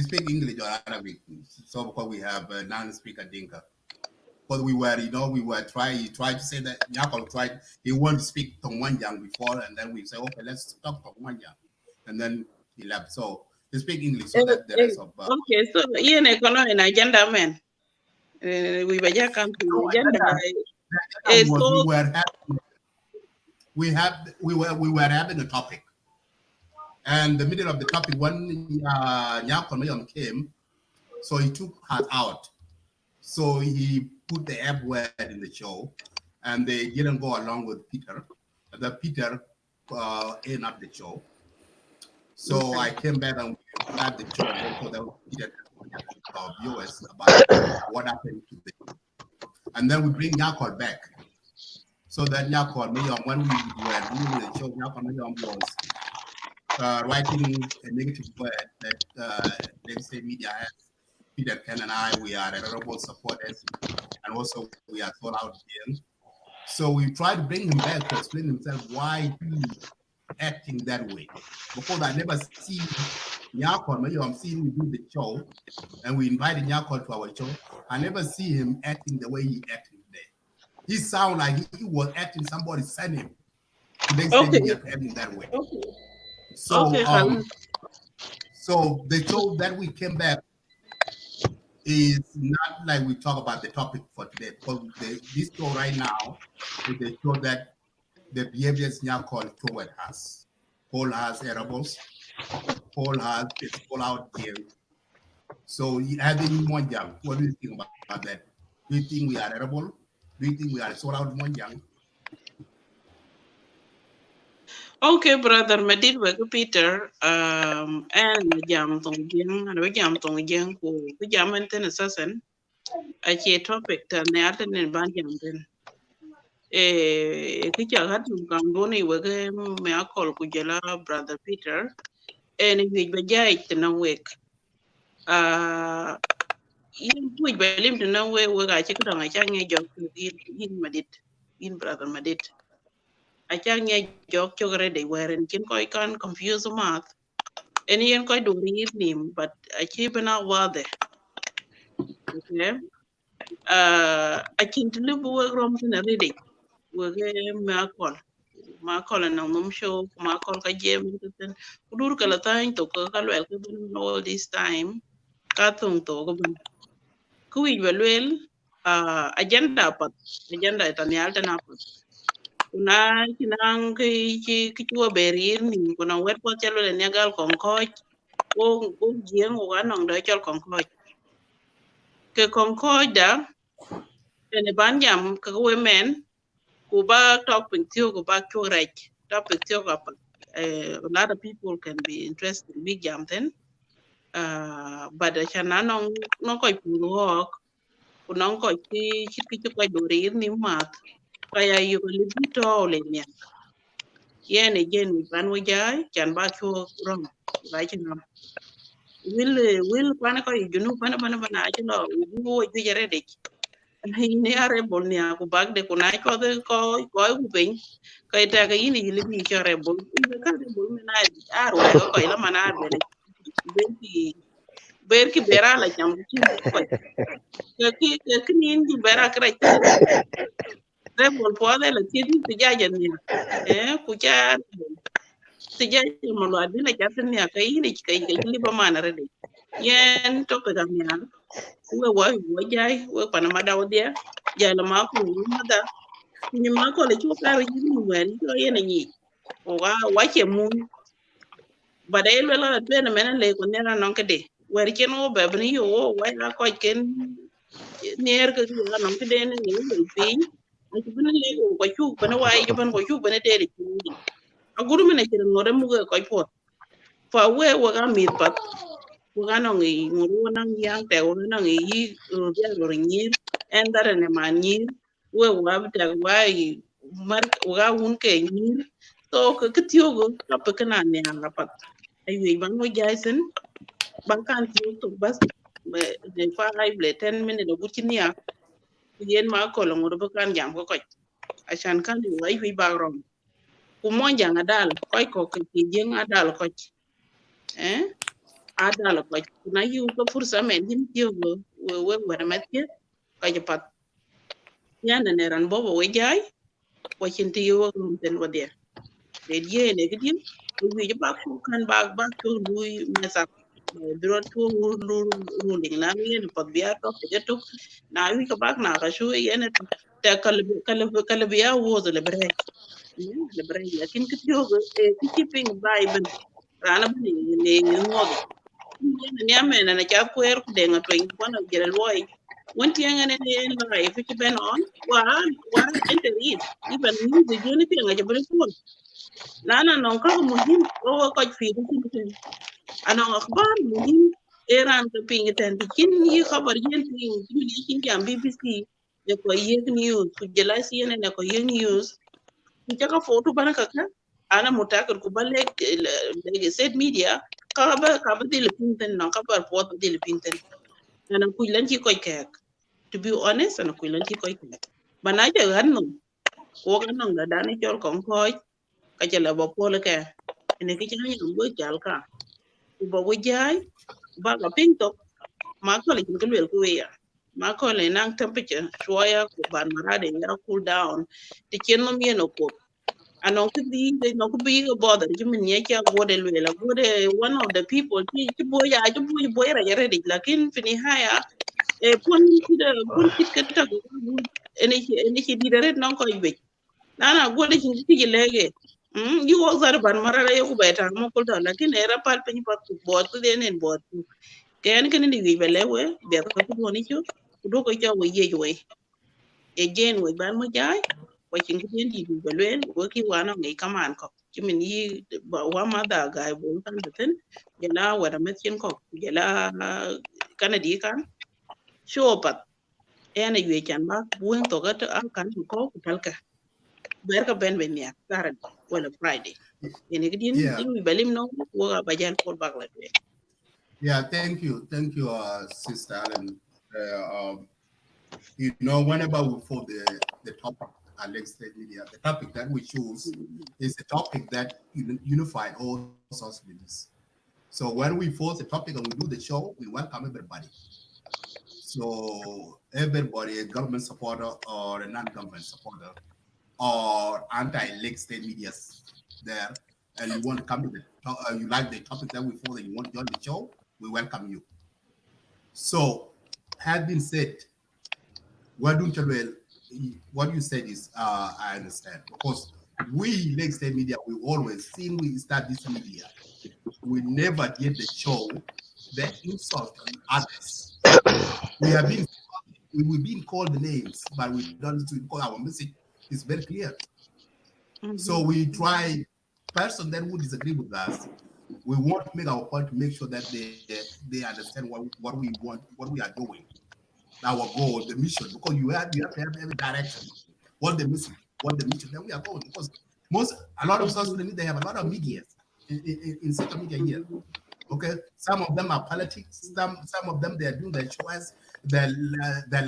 speak English or Arabic, so because we have a non-speaker Dinka. Because we were trying to say that Yakol tried, he wanted to speak Tongwanjang before, and then we say, okay, let's talk Tongwanjang. And then he left. So he speak English so that the rest of okay, so Ian an agenda man. We were just come to agenda. We were having a topic. And the middle of the topic, when Nyakomayom came, so he took her out. So he put the F word in the show, and they didn't go along with Peter. The Peter ended up the show. So I came back and we had the show, so that Peter our viewers about what happened to them. And then we bring Nyakol back. So that Nyakol Mayom, when we were doing the show, Nyakol Mayom was writing a negative word that Lagos State Media has. Peter Ken and I, we are honorable supporters, and also we are sold out here. So we try to bring him back to explain himself why he's acting that way. Because I never see Nyakol, maybe I'm seeing we do the show, and we invited Nyakol to our show. I never see him acting the way he acted today. He sound like he was acting somebody sent him. Okay. Acting that way. Okay. So, okay, so the show that we came back is not like we talk about the topic for today. Because this show right now is the show that the behaviors Nyakol toward us. Paul has rebels. Paul has it's all out here. So having Monjang, what do you think about that? Do you think we are a rebel? Do you think we are sold out Monjang? Okay, brother, Madid Wega Peter, and Jam Tongjang, and Jam Tongjang, who Jam and Assassin, a topic, and the Alton and Banjam. A teacher had to come Boni Wega, may I call Kujala, brother Peter, and if we bajai to no wake. You would believe to know where I check on a young joke in Madid, in brother Madid. I can't get joke already where and Kinkoi can't confuse the math. And he ain't quite do him, but I keep an hour there. Okay. I can't live with Romson a reading. We're getting Marcol and Nom show, Marcol Kajem, Urkalatine to Kakal all this time. Kathung to Kui well, agenda at an alternate. Kuna kinang kichua berir ni kuna wet po chalo le nyagal konkoj o jieng o ganong da chal konkoj ke konkoj da ene banjam ka women ku ba topic tiyo ku ba churech topic tiyo ka a lot of people can be interested in big jam then but chana nong koi puru hok kunong koi ki chukoi dorir ni mat kaya you live to le nya yen again ban wo jai chan ba chu rom ba chi nam will pana ko you know pana chi no wo ju jare de Ini rebel ni aku bag de kunai ko de ko ku pin ko ita ka ini ili bi cho rebel ini ka rebel me na aro ko ila mana ber ki bera la jam ci ko ki ni di bera kra ci rebel po de la ci ti jajan ni ku ja ti jajan mo lo adina jatin ni ka ini kai li ba mana rede yen to pe gam yan we wa jai we pana madaw dia jala ma ko mada ni ma ko le chu ka ri ni wen to yena ni wa che mun bada el la be na mena le ko ne na non ke de wer chen o be ni yo wa la ko ken ner ke la non ke de ne ni le pi ni ku ne le ko chu bana wa yi ban ko chu bana de ri a guru me ne ke ngore mu ko po fa we wa ga mi pat wa ga no ngi nguru na yang te o na ngi yi ru ya ru ni en dare ne ma ni we wa ta wa yi mar wa un ke ni to ke tiogo ka pe kana ne ala pat ay bang mo jaisen bang kan tiyo to bas de fa ay ble 10 minutes do butinia yen ma ko lo ngoro kan jam ko ashan kan di ay wi bagrom ku mo janga dal ko ke jeng adal ko adal ko na yu ko fursa men dim tiyogo we na matke ka japat yana ne ran bobo we jay ko cinti yo ten wadia de yene gidi wi ba ko kan ba ko lui mesa biro tu ruling na yene pat biya to to na wi ka bak na ka shu yene ta kal biya wo le bre lakin kitiyo keeping vibe rana bani ne ngodi ne amena na cha kwer ku de ngato in kwana jere loy wonti ngane ne la ifi ki ben on wa internet even music joni pe ngaje bari ko nana non ka muhim o ko fi tin ana akhbar muhim Iran ka ping ten kin yi khabar yen ping yi kin jam BBC ne ko yeg news ku jela CNN ne ko yeg news ku ka photo bana ka ana mutakar ku balle set media ka ba dil pinten non ka par pot dil pinten ana ku lan ci koy kek to be honest ana ku lan ci koy kek bana ja ganno ko ganno da dani jol kon koy ka jela ba pole ke ene ki ci ñu bo jal ka ku ba wo jaay ba ga pinto ma ko le kin wel ku ya ma ko le nang temperature shoya ku ban marade ngara cool down ti ken no mieno ko anon could be no could be bother you mean ya gode lela gode one of the people ti boy ya ti boy ra yare dik lakin fini haya pon ti ketta ene ki di dare non ko ybe nana gode ki lege you go zar ban marara yo ku beta mo ko da lakin era pal pe ni pat ku bot ku denen bot ken ken ni wi belewe be ko ku woni chu ku do ko cha we ye we e jen we ban mo jai kwa chingi di belwen woki wana ngai kaman ko kimin yi wa ma da ga bo kan den jela wada metchen ko jela kanadi kan shopat ene yue chan ba buen to ga to an kan ko palka ber ka ben ben ya taran wala friday ene gidin ding belim no wo ga bajan ko bagla Yeah, thank you, Sister Allen. You know, whenever we for the topic at Lake State Media, the topic that we choose is a topic that unified all South Sudanese. So when we force the topic and we do the show, we welcome everybody. So everybody, a government supporter or a non-government supporter or anti-Lake State Media there, and you want to come to the you like the topic that we force and you want to join the show, we welcome you. So, having said, what you said is, I understand, because we, Lake State Media, we always, since we start this media, we never get the show that insult others. We've been called the names, but we don't because our message is very clear. So we try, person that would disagree with us, we want to make our point to make sure that they understand what we want, what we are doing. Our goal, the mission, because you have to have every direction. What the mission, then we are going. Because a lot of South Sudanese, they have a lot of media in social media here. Okay, some of them are politics. Some of them they are doing their show as their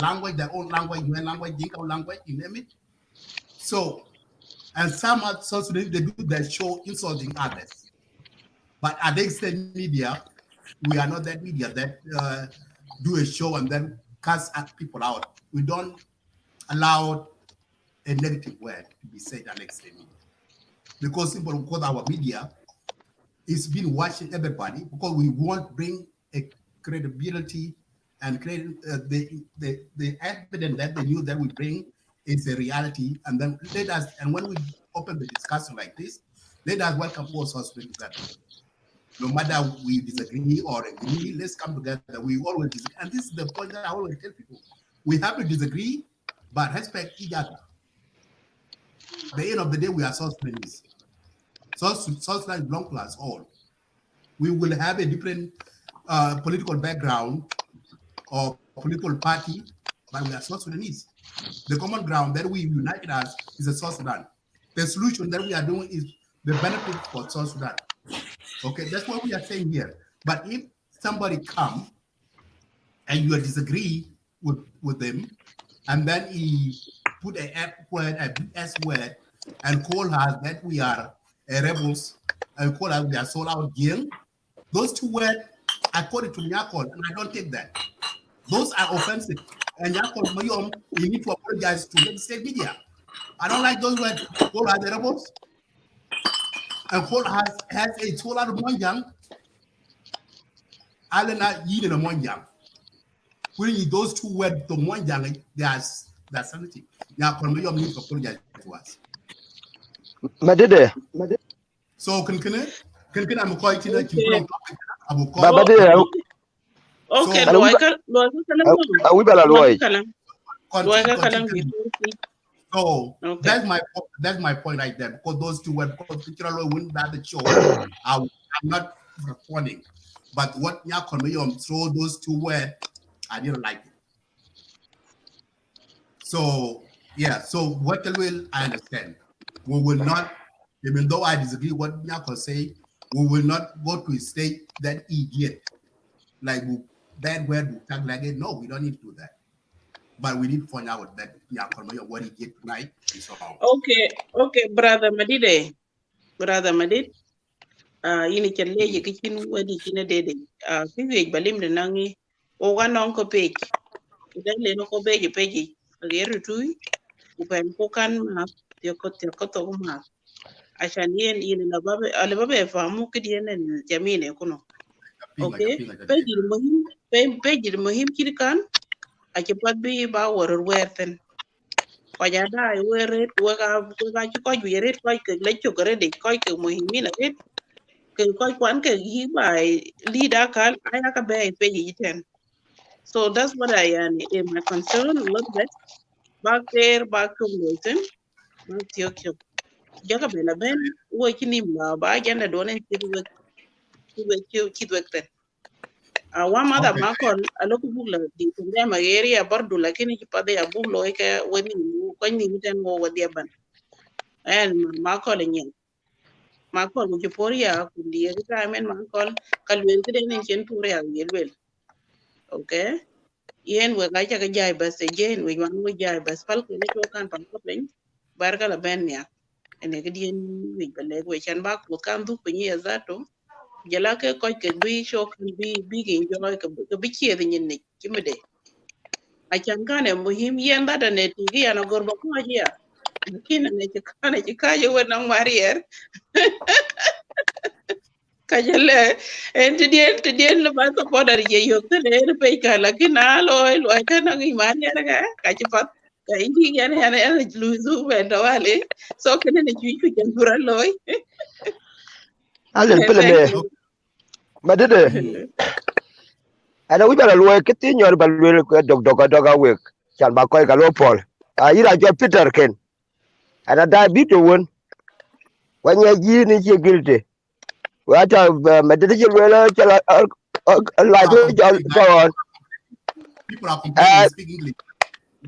language, their own language, Nuer language, Dinka language, you name it. So, and some are South Sudanese, they do their show insulting others. But at the extent media, we are not that media that do a show and then cast people out. We don't allow a negative word to be said at the extent media. Because people call our media, it's been watching everybody because we want to bring a credibility and create the evidence that the news that we bring is a reality. And then let us, and when we open the discussion like this, let us welcome all sorts of that. No matter we disagree or agree, let's come together. We always disagree. And this is the point that I always tell people. We have to disagree, but respect each other. At the end of the day, we are South Sudanese. South Sudan belongs to us all. We will have a different political background or political party, but we are South Sudanese. The common ground that we united us is the South Sudan. The solution that we are doing is the benefit for South Sudan. Okay, that's what we are saying here. But if somebody come and you disagree with them, and then he put a F word, a S word, and call us that we are rebels, and call us we are sold out gang, those two words, according to Nyakol, and I don't take that. Those are offensive. And Nyakol Mayom, you need to apologize to the state media. I don't like those words. Call us rebels. And Paul has a total of Monjang. Alena Yin and Monjang. When those two words, the Monjang, that's sanity. Now, Cornelius needs to apologize to us. Madede. So, can I'm quite in a Okay, we better So that's my point right there, because those two words, particularly when that show, I'm not responding. But what Nyakonmayom throw those two words, I didn't like it. So yeah, so what will I understand? We will not, even though I disagree with what Nyako say, we will not go to a state that idiot. Like that word we talk like it. No, we don't need to do that. But we need to find out that what he did tonight is wrong. Okay, brother Madide. Ini chale kikin wadi kina dede. Piwe balim de nangi. Oga non ko page. Idan le no ko page. Ageru tui. Upen ko kan map. Tioko to map. Ashan yen na babe alababe famu kidien jamine kuno. Okay. Page muhim kirikan. Akipat bi ba warar werten kwaya da ai weret waga ci ko weret ko ke leccio gore de ko ke muhimina ret ke ko kwan ke hi by leader kal aya ka be pe yiten. So that's what I am my concern a little bit back there back to Milton back to you jaga bela ben wo kini ma ba janda donen ki wekten wa mother makon aloku bugla di tunde mageri ya bardu lakini kipade ya buglo eke wani ko ni miten wo wadi ban en makol nyen makol ko pori ya kundi ya men makol kalwen kede nen chen pori ya yelwel. Okay, yen we ga jaga jay bas jen we wan we jay bas pal ko ne ko kan pan ko pen barka la ben ya ene kedi we bale we chan ba ko kan du pinyi zato jala ke ko ke bi show kan bi ge joy ke bi che de nyin ni kimede a chan kane muhim yen da ne tigi ya na gorba ko ajiya kin ne ke kane ki kaje wannan marier kajele entidien le ba ko podar je yo te ne pe ka la kina lo ka na ngi marier ka ci pat ka indi ya ne luzu wendo wale so kene ne ju ku jan pura loy Allen Peleme. Madede. Ana we better look at in your balwell dog week. Shall my koi galopol. You like your Peter Ken. And a diabetes one. When you're guilty. What medical like go on. People are complaining,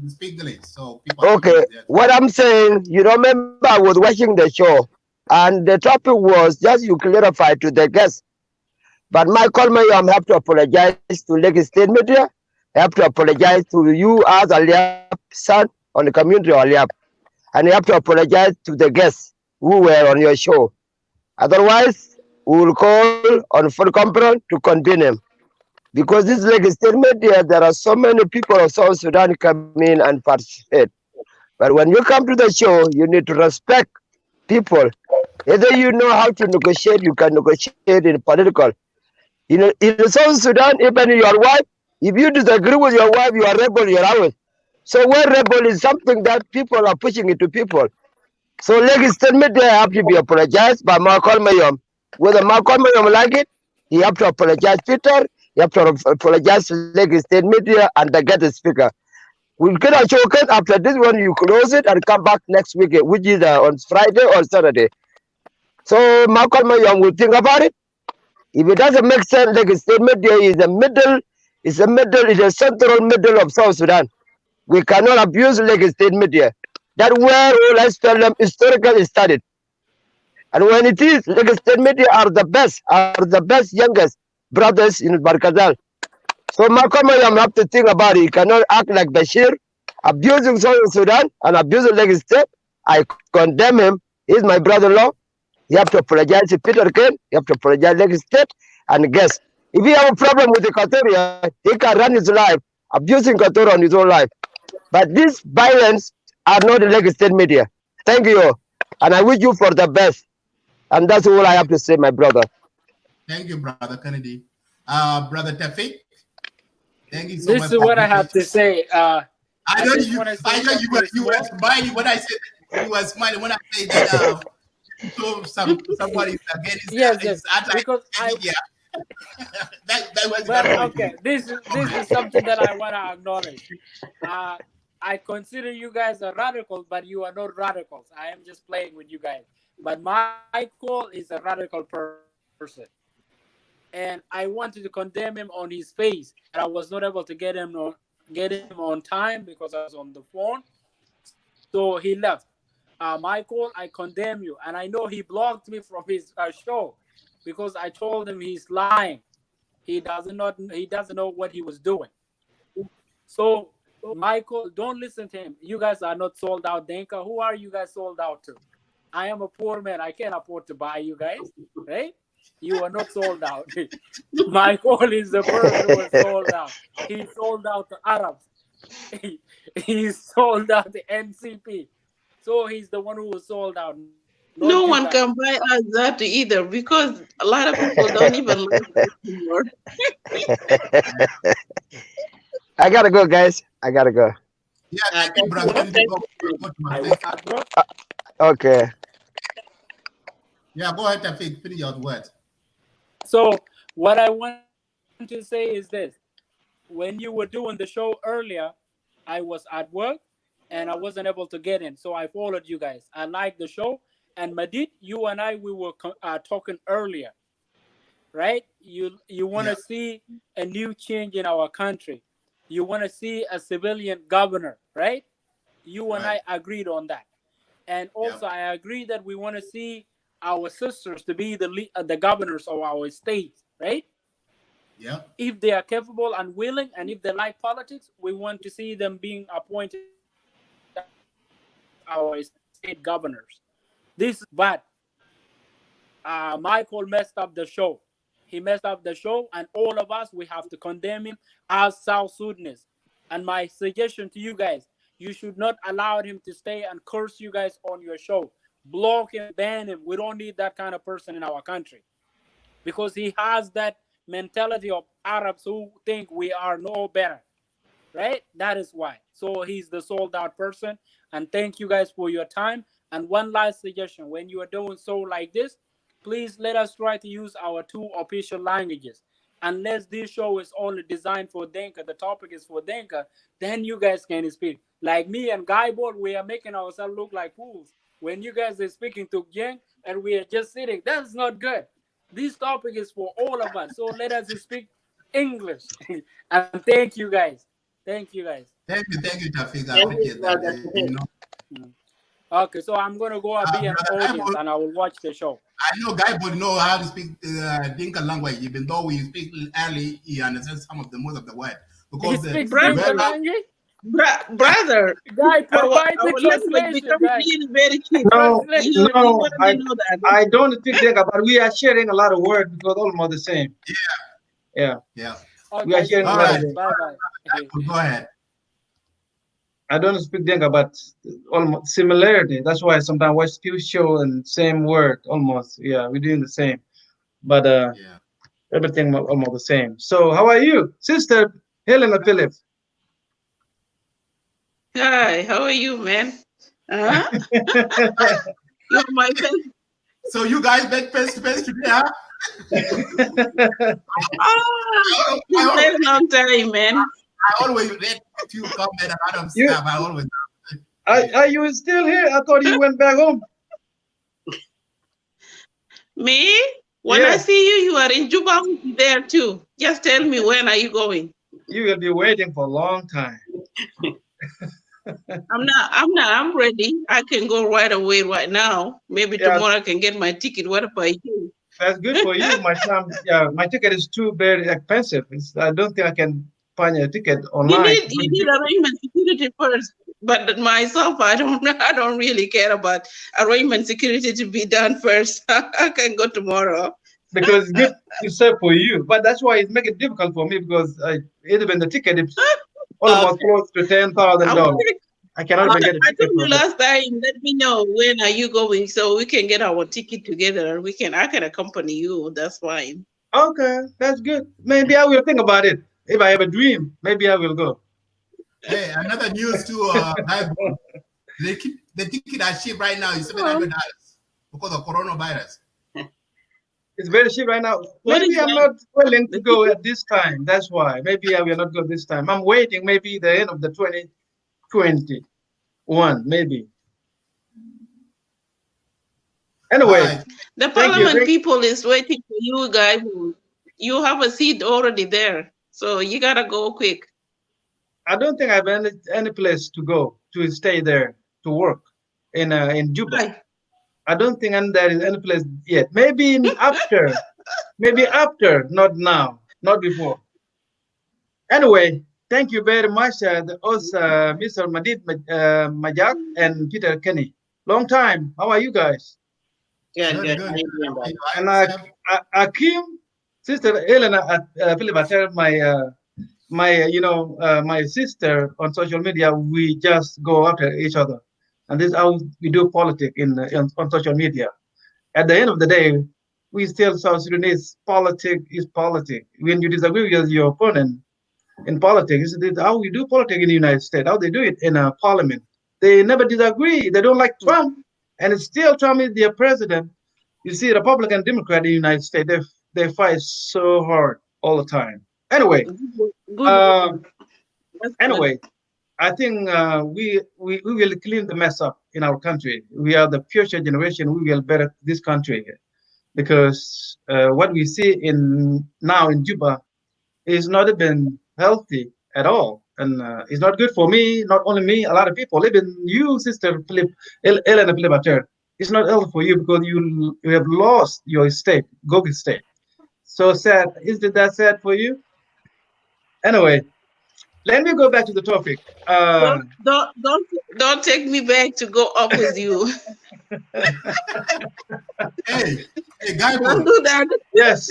speak English. So people okay, what I'm saying, you remember I was watching the show, and the topic was just you clarify to the guests. But Michael Mayom have to apologize to Lake State Media I have to apologize to you as Aliap son on the community of Aliap. And you have to apologize to the guests who were on your show. Otherwise, we will call on full conference to convene him. Because this Lagos State media, there are so many people of South Sudan come in and participate. But when you come to the show, you need to respect people. Either you know how to negotiate, you can negotiate in political. In South Sudan, even your wife, if you disagree with your wife, you are rebel, you're out. So where rebel is something that people are pushing it to people. So Lagos State media have to be apologized by Malcolm Mayom. Whether Malcolm Mayom like it, he have to apologize Peter, he have to apologize to Lagos State media and the get the speaker. We'll get a showcase after this one, you close it and come back next week, which is on Friday or Saturday. So Malcolm Mayom will think about it. If it doesn't make sense, Lagos State media is a central middle of South Sudan. We cannot abuse Lagos State media. That where all SPLM historically started. And when it is, Lagos State media are the best youngest brothers in Barkazal. So Malcolm Mayom have to think about it. He cannot act like Bashir, abusing South Sudan and abusing Lagos State. I condemn him. He's my brother-in-law. You have to apologize to Peter Ken. You have to apologize to Lagos State and guess. If he have a problem with the Equatoria, he can run his life, abusing Equatoria on his own life. But this violence are not the Lagos State media. Thank you. And I wish you for the best. And that's all I have to say, my brother. Thank you, Brother Kennedy. Brother Tafik, thank you so much. This is what I have to say. I know you were smiling when I said you were smiling when I said that so somebody against yes, because that was okay. This is something that I want to acknowledge. I consider you guys a radical, but you are not radicals. I am just playing with you guys. But Michael is a radical person. And I wanted to condemn him on his face. And I was not able to get him on time because I was on the phone. So he left. Michael, I condemn you. And I know he blocked me from his show because I told him he's lying. He doesn't know what he was doing. So Michael, don't listen to him. You guys are not sold out, Denka. Who are you guys sold out to? I am a poor man. I can't afford to buy you guys, right? You are not sold out. Michael is the person who is sold out. He sold out to Arabs. He sold out to NCP. So he's the one who was sold out. No one can buy us that either because a lot of people don't even like it anymore. I gotta go, guys. I gotta go. Yeah, thank you, brother. Okay. Yeah, go ahead, Tafik. Finish your words. So what I want to say is this. When you were doing the show earlier, I was at work and I wasn't able to get in. So I followed you guys. I liked the show. And Madid, you and I, we were talking earlier, right? You want to see a new change in our country. You want to see a civilian governor, right? You and I agreed on that. And also I agree that we want to see our sisters to be the governors of our states, right? Yeah. If they are capable and willing, and if they like politics, we want to see them being appointed our state governors. But Michael messed up the show. He messed up the show, and all of us, we have to condemn him as South Sudanese. And my suggestion to you guys, you should not allow him to stay and curse you guys on your show. Block him, ban him. We don't need that kind of person in our country. Because he has that mentality of Arabs who think we are no better. Right? That is why. So he's the sold out person. And thank you guys for your time. And one last suggestion, when you are doing so like this, please let us try to use our 2 official languages. Unless this show is only designed for Denka, the topic is for Denka, then you guys can speak. Like me and Guy Board, we are making ourselves look like fools. When you guys are speaking to Yang and we are just sitting, that's not good. This topic is for all of us. So let us speak English. And thank you guys. Thank you guys. Thank you, Tafik. I appreciate that. Okay, so I'm going to go and be an audience and I will watch the show. I know Guy would know how to speak Dinka language, even though we speak early, he understands most of the word. He because speaks Brother, Dinka language. brother, Guy, provide our the language translation, becomes guy. really very cheap. No, Translation. You no, already know that. I don't speak Dinka, but we are sharing a lot of words because almost the same. Yeah, Yeah. we are Okay, sharing a All lot of right. words. bye. Go ahead. I don't speak Dinka, but almost similarity. That's why sometimes watch few show and same word almost. Yeah, we're doing the same, but Yeah. everything almost the same. So how are you, Sister Helena Phillips? Hi, how are you, man? You're my friend. So you guys met face to face today, huh? Oh, it's been a long time, man. I always let you comment a lot of You- stuff. I always. Are you still here? I thought you went back home. Me? When I Yeah. see you, you are in Juba. I'll be there too. Just tell me when are you going? You will be waiting for a long time. I'm ready. I can go right away right now. Maybe Yeah. tomorrow I can get my ticket. What about you? That's good for you. My time, yeah, my ticket is too very expensive. I don't think I can find a ticket online. You need arrangement security first. But myself, I don't really care about arrangement security to be done first. I can go tomorrow. Because it's good to serve for you. But that's why it's making it difficult for me because even the ticket is almost close to $10,000. I cannot even get a I ticket told you for that. last time, let me know when are you going so we can get our ticket together and I can accompany you. That's fine. Okay, that's good. Maybe I will think about it. If I have a dream, maybe I will go. Hey, another news too. The ticket I ship right now is $700 because of coronavirus. It's very cheap right now. Maybe I'm not willing to go at this time. That's why. Maybe I will not go this time. I'm waiting. Maybe the end of the 2021. Maybe. Anyway, the parliament people is waiting for you guys. You have a seat already there, so you gotta go quick. I don't think I have any place to go to stay there to work in Juba. Right. I don't think there is any place yet. Maybe after, maybe after, not now, not before. Anyway, thank you very much, Mr. Madid Majak and Peter Kenny. Long time. How are you guys? Good. And Akim, Sister Elena Philip, I tell my sister on social media, we just go after each other. And this is how we do politics on social media. At the end of the day, we still South Sudanese. Politics is politics. When you disagree with your opponent in politics, this is how we do politics in the United States, how they do it in a parliament. They never disagree. They don't like Trump, and it's still Trump is their president. You see, Republican, Democrat in the United States, they fight so hard all the time. Anyway, I think we will clean the mess up in our country. We are the future generation. We will better this country because what we see now in Juba is not even healthy at all, and it's not good for me. Not only me, a lot of people. Even you, Sister Elena Philip, it's not healthy for you because you have lost your state, Gogi state. So sad. Isn't that sad for you? Anyway. Let me go back to the topic. Don't take me back to go up with you. hey, guy, don't do that. Yes.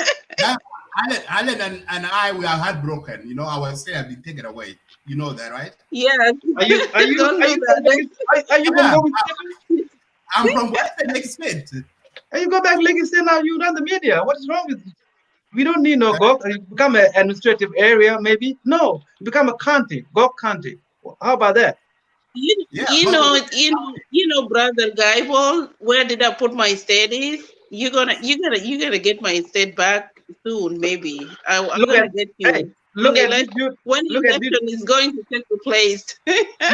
Alan and I, we are heartbroken. You know, our state have been taken away. You know that, right? Yes. Are you from Gogi State? I'm from Western Lake State. And you go back Lake State now, you run the media. What is wrong with you? We don't need no Gok. You become an administrative area, maybe. No, you become a county, Gok County. How about that? You know, brother Guyball, where did I put my state is? You're gonna get my state back soon, maybe. I'm gonna get you. Hey, look at this when election is going to take place.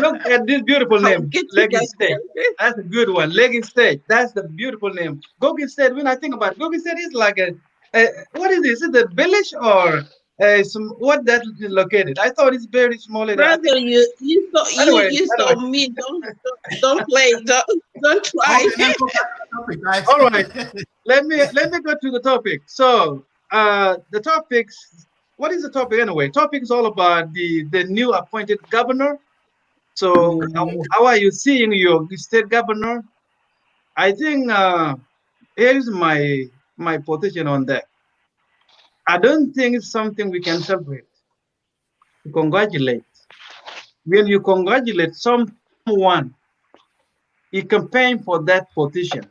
Look at this beautiful name, Legging State. That's a good one, Legging State. That's the beautiful name. Gogi State. When I think about it, Gogi State is like what is this? Is it a village or what that is located? I thought it's very small. Brother, you saw me. Don't play. Don't try. All right. Let me go to the topic. So the topics what is the topic anyway? Topic is all about the new appointed governor. So how are you seeing your state governor? I think here is my position on that. I don't think it's something we can celebrate. Congratulate. When you congratulate someone, you campaign for that position.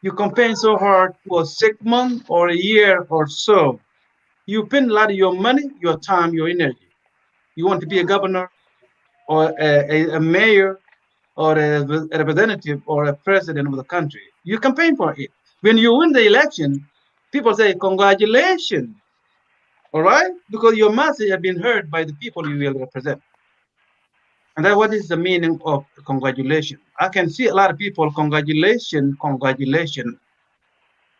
You campaign so hard for 6 months or a year or so. You spend a lot of your money, your time, your energy. You want to be a governor or a mayor or a representative or a president of the country. You campaign for it. When you win the election, people say, congratulations, all right? Because your message has been heard by the people you will represent. And that what is the meaning of congratulation? I can see a lot of people, congratulations, congratulations.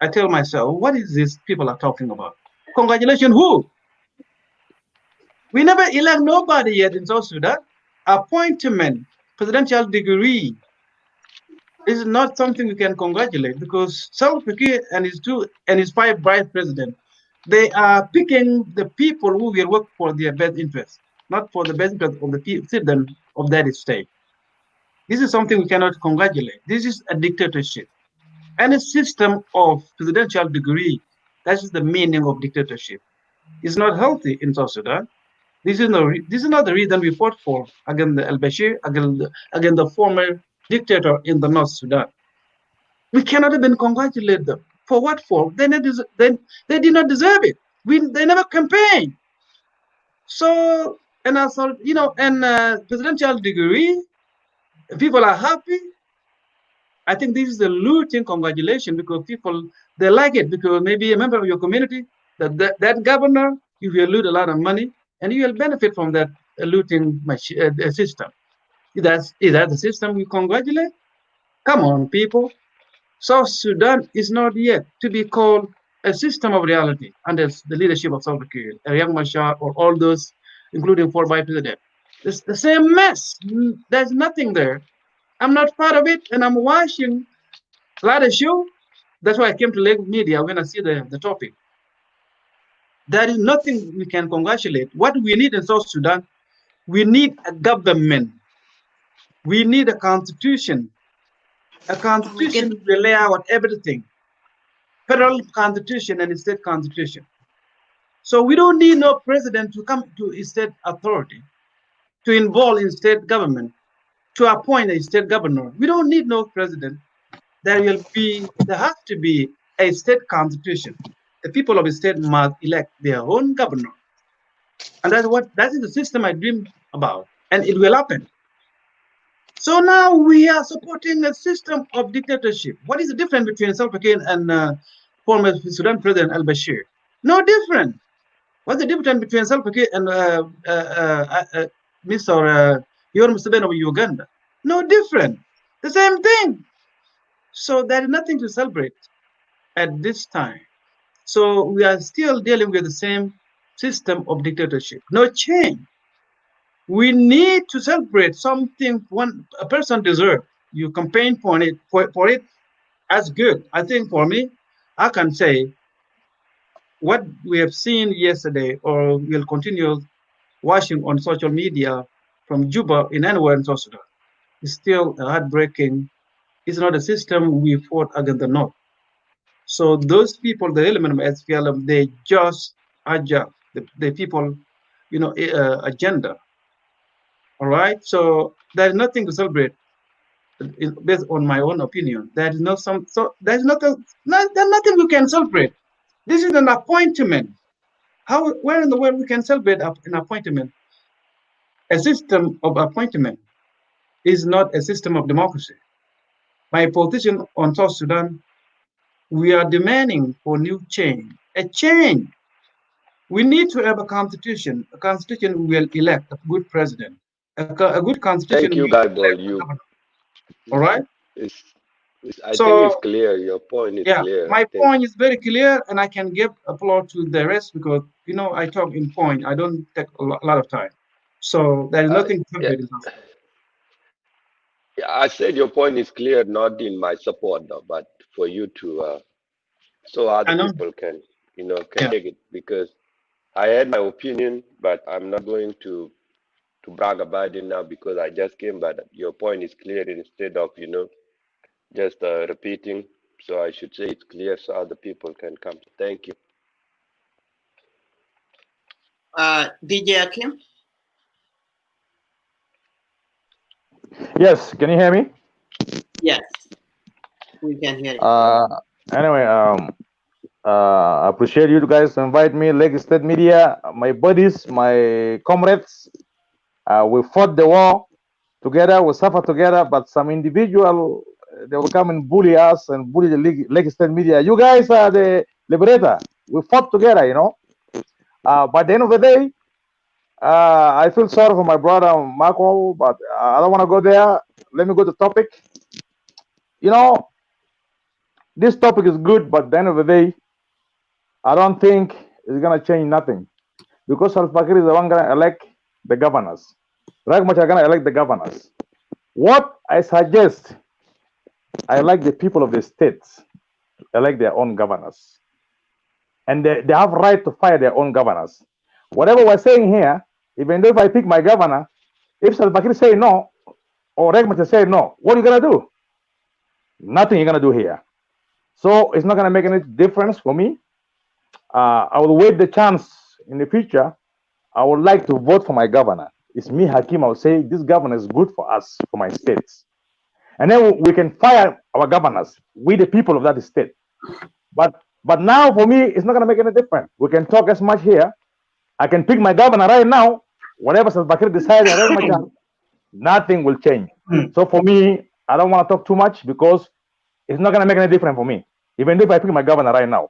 I tell myself, what is this people are talking about? Congratulations, who? We never elect nobody yet in South Sudan. Appointment, presidential degree is not something we can congratulate, because Salva Kiir and his 5 vice presidents, they are picking the people who will work for their best interest, not for the best interest of the citizens of that state. This is something we cannot congratulate. This is a dictatorship. Any system of presidential degree, that is the meaning of dictatorship. It's not healthy in South Sudan. This is not the reason we fought for against the al-Bashir, against the former dictator in the North Sudan. We cannot even congratulate them. For what for? They did not deserve it. They never campaigned. So, and also, presidential degree, people are happy. I think this is a looting congratulation, because people, they like it, because maybe a member of your community, that governor, you will loot a lot of money, and you will benefit from that looting system. Is that the system we congratulate? Come on, people. South Sudan is not yet to be called a system of reality under the leadership of Salva Kiir, Riek Machar, or all those, including 4 vice presidents. It's the same mess. There's nothing there. I'm not part of it, and I'm watching a lot of show. That's why I came to Lagos Media when I see the topic. There is nothing we can congratulate. What we need in South Sudan, we need a government. We need a constitution. A constitution will lay out everything. Federal constitution and state constitution. So we don't need no president to come to a state authority, to involve in state government, to appoint a state governor. We don't need no president. There has to be a state constitution. The people of the state must elect their own governor. And that is the system I dream about. And it will happen. So now we are supporting a system of dictatorship. What is the difference between Salva Kiir and former Sudan President al-Bashir? No different. What's the difference between Salva Kiir and Mr. Yoweri Museveni of Uganda? No different. The same thing. So there is nothing to celebrate at this time. So we are still dealing with the same system of dictatorship. No change. We need to celebrate something a person deserves. You campaign for it, that's good. I think for me, I can say what we have seen yesterday, or will continue watching on social media from Juba in anywhere in South Sudan, is still heartbreaking. It's not a system we fought against the North. So those people, the element of SPLM, they just adjust the people, agenda. All right, so there's nothing to celebrate, based on my own opinion. There's nothing we can celebrate. This is an appointment. Where in the world we can celebrate an appointment? A system of appointment is not a system of democracy. My position on South Sudan, we are demanding for new change. A change. We need to have a constitution. A constitution will elect a good president. A good constitution. Thank you, Guy. All right. I think it's clear. Your point is clear. My point is very clear, and I can give applause to the rest, because I talk in point. I don't take a lot of time. So there is nothing to do. Yeah, I said your point is clear, not in my support, though, but for you to, so other people can, take it, because I had my opinion, but I'm not going to brag about it now because I just came. But your point is clear instead of just repeating. So I should say it's clear so other people can come. Thank you. DJ Akim? Yes, can you hear me? Yes, we can hear you. Anyway, I appreciate you guys invite me, Lake State Media, my buddies, my comrades. We fought the war together, we suffered together, but some individual, they will come and bully us and bully the Lake State Media. You guys are the liberator. We fought together, you know. By the end of the day, I feel sorry for my brother Marco, but I don't want to go there. Let me go to topic. You know, this topic is good, but at the end of the day, I don't think it's gonna change nothing because Salva Kiir is the one gonna elect the governors. Riek Machar gonna elect the governors. What I suggest, I like the people of the states to elect their own governors, and they have right to fire their own governors. Whatever we're saying here, even though if I pick my governor, if Salva Kiir say no or Riek Machar say no, what are you gonna do? Nothing you're gonna do here. So it's not gonna make any difference for me. I will wait the chance in the future. I would like to vote for my governor. It's me, Hakim. I will say this governor is good for us, for my states. And then we can fire our governors, we the people of that state. But now for me, it's not gonna make any difference. We can talk as much here. I can pick my governor right now. Whatever Salva Kiir decides, nothing will change. So for me, I don't want to talk too much because it's not gonna make any difference for me, even if I pick my governor right now.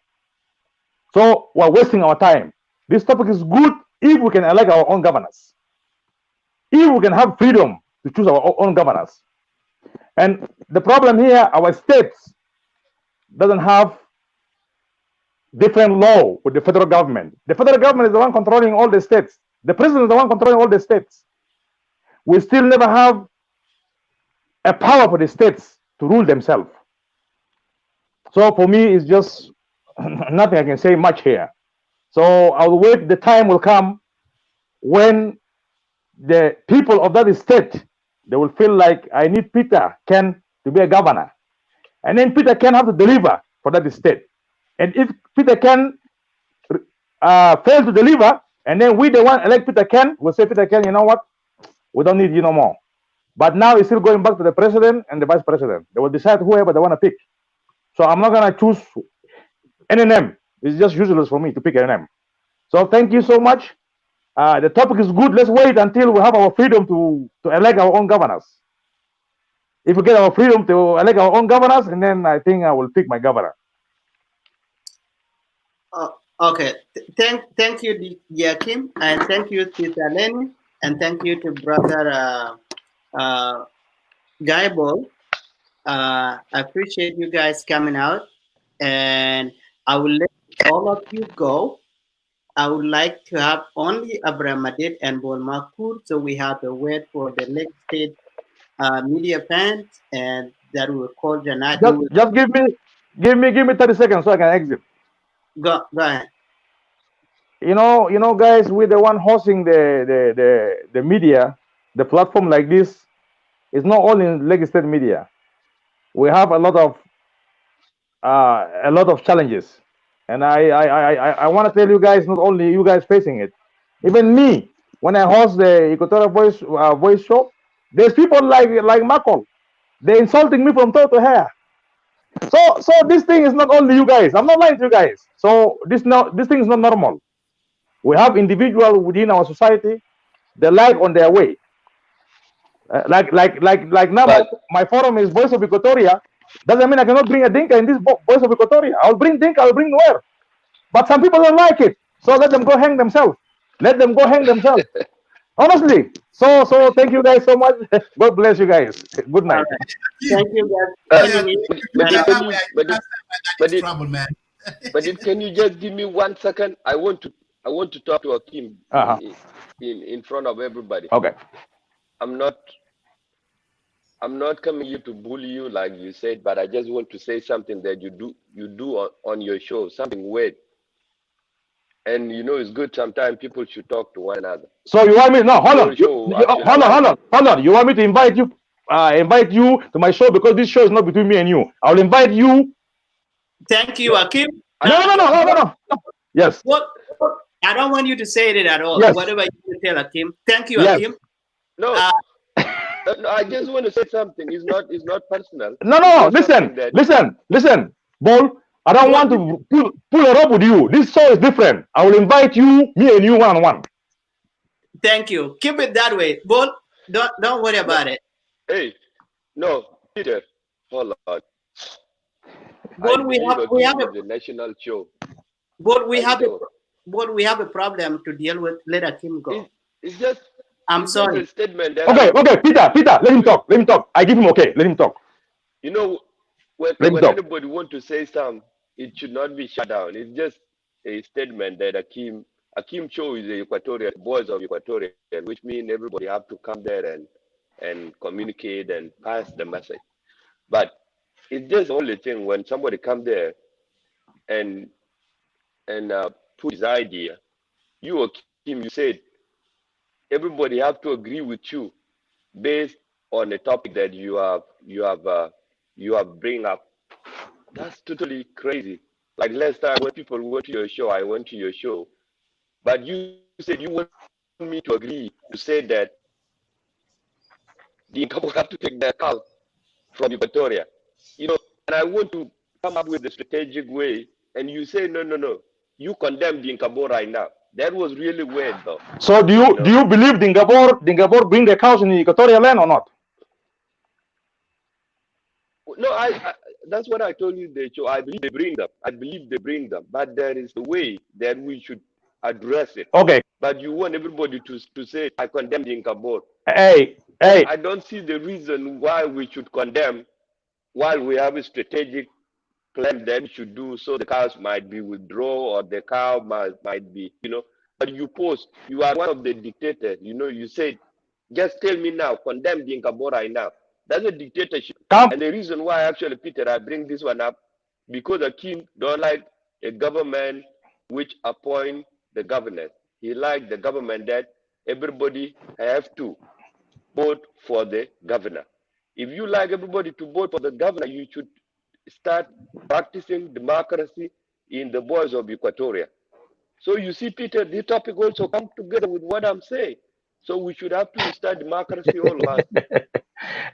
So we're wasting our time. This topic is good if we can elect our own governors. If we can have freedom to choose our own governors. And the problem here, our states doesn't have different law with the federal government. The federal government is the one controlling all the states. The president is the one controlling all the states. We still never have a power for the states to rule themselves. So for me, it's just nothing I can say much here. So I'll wait. The time will come when the people of that state, they will feel like I need Peter Ken to be a governor. And then Peter Ken have to deliver for that state. And if Peter Ken fail to deliver, and then we the one elect Peter Ken, we'll say, Peter Ken, you know what? We don't need you no more. But now it's still going back to the president and the vice president. They will decide whoever they want to pick. So I'm not going to choose any name. It's just useless for me to pick a name. So thank you so much. The topic is good. Let's wait until we have our freedom to elect our own governors. If we get our freedom to elect our own governors, and then I think I will pick my governor. Okay. Thank you, Yakim, and thank you to Lenny, and thank you to brother Guyball. I appreciate you guys coming out, and I will let all of you go. I would like to have only Abraham Madid and Bolmakur, so we have to wait for the next state media fans, and that will call Janat. Just give me 30 seconds so I can exit. Go ahead. You know, guys, we're the one hosting the media, the platform like this. It's not only in Lake State Media. We have a lot of challenges, and I want to tell you guys, not only you guys facing it, even me. When I host the Equatorial Voice show, there's people like Marco. They're insulting me from toe to hair. So this thing is not only you guys. I'm not lying to you guys. So this thing is not normal. We have individuals within our society, they like on their way. Like now, my forum is Voice of Equatoria. Doesn't mean I cannot bring a Dinka in this Voice of Equatoria. I'll bring Dinka, I'll bring Nuer. But some people don't like it. So let them go hang themselves. Let them go hang themselves. Honestly. So thank you guys so much. God bless you guys. Good night. Thank you guys. But can you just give me 1 second? I want to talk to Akim in front of everybody. Okay. I'm not coming here to bully you like you said, but I just want to say something that you do on your show, something weird. And you know, it's good sometimes people should talk to one another. So you want me? No, hold on. Your show actually Hold on. You want me to invite you to my show because this show is not between me and you. I'll invite you. Thank you, Akim. No. Yes. What? I don't want you to say it at all. Yes. Whatever you tell Akim. Thank you, Yes. Akim. No, no, I just want to say something. It's not personal. No. It's just something Listen. Bol, I don't want to pull a rope with you. This show is different. I will invite you, me and you one on one. Thank you. Keep it that way. Bol, don't worry about it. Hey, no, Peter, hold on. Bol, we have the national show. Bol, we have a problem to deal with. Let Akim go. It's just. I'm sorry. A statement that Okay, Peter, let him talk. I give him okay. Let him talk. You know, when anybody want to say something, it should not be shut down. It's just a statement that Akim show is the Equatorial boys of Equatorial, which means everybody have to come there and communicate and pass the message. But it's just the only thing when somebody come there and put his idea. You, Akim, you said everybody have to agree with you based on the topic that you have bring up. That's totally crazy. Like last time when people went to your show, I went to your show, but you said you want me to agree to say that the couple have to take their cow from Equatoria, you know, and I want to come up with a strategic way, and you say no, you condemn the Nkabo right now. That was really weird, though. So do you believe Dingabor bring the cows in the Equatorial land or not? No, I that's what I told you, Decho. I believe they bring them. But there is a way that we should address it. Okay. But you want everybody to say, I condemn the Nkabor. Hey. I don't see the reason why we should condemn while we have a strategic plan that we should do, so the cows might be withdraw or the cow might be, you know. But you are one of the dictators, you know. You said, just tell me now, condemn the Nkabor right now. That's a dictatorship. And the reason why, actually, Peter, I bring this one up, because Akim don't like a government which appoint the governor. He like the government that everybody have to vote for the governor. If you like everybody to vote for the governor, you should start practicing democracy in the boys of Equatoria. So you see, Peter, this topic also come together with what I'm saying. So we should have to start democracy all along.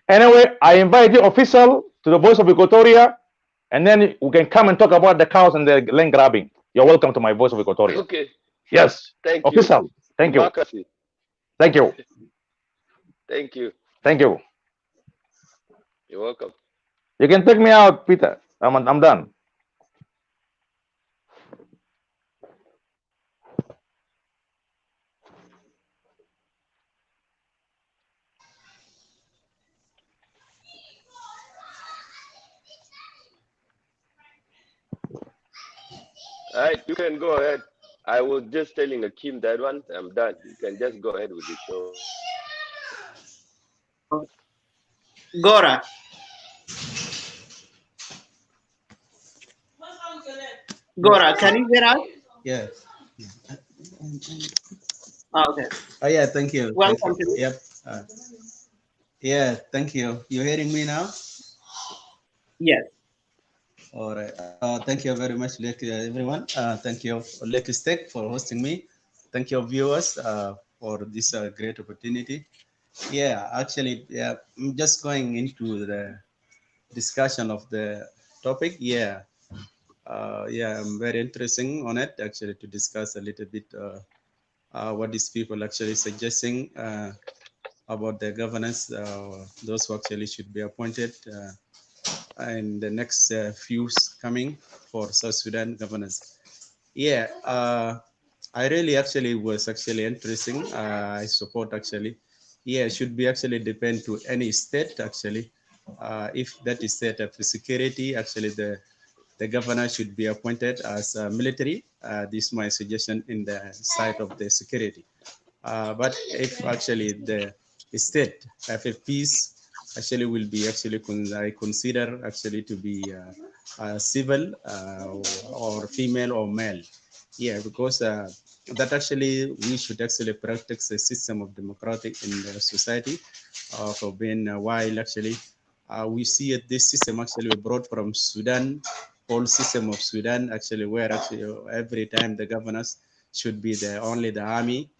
Anyway, I invite you official to the Voice of Equatoria, and then we can come and talk about the cows and the land grabbing. You're welcome to my Voice of Equatoria. Okay. Yes. Thank official. you. Thank you. Democracy. Thank you. Thank you. Thank you. You're welcome. You can take me out, Peter. I'm done. All right, you can go ahead. I was just telling Akim that one. I'm done. You can just go ahead with the show. Gora. Gora, can you hear us? Yes. Okay. Oh yeah, thank you. Welcome Thank you. to Yep. Yeah, thank you. You're hearing me now? Yes. All right. Thank you very much, everyone. Thank you, Lucky Steak, for hosting me. Thank you, viewers, for this great opportunity. Yeah, actually, yeah, I'm just going into the discussion of the topic. Yeah, I'm very interesting on it, actually, to discuss a little bit what these people actually suggesting about the governance, those who actually should be appointed in the next few coming for South Sudan governance. Yeah, I really actually was actually interesting. I support actually. Yeah, it should be actually depend to any state actually. If that is state of security, actually the governor should be appointed as military. This is my suggestion in the side of the security. But if actually the state have a peace, actually will be actually I consider actually to be civil or female or male. Yeah, because that actually we should actually practice a system of democratic in the society for being while actually we see this system actually brought from Sudan, whole system of Sudan actually where actually every time the governors should be only the army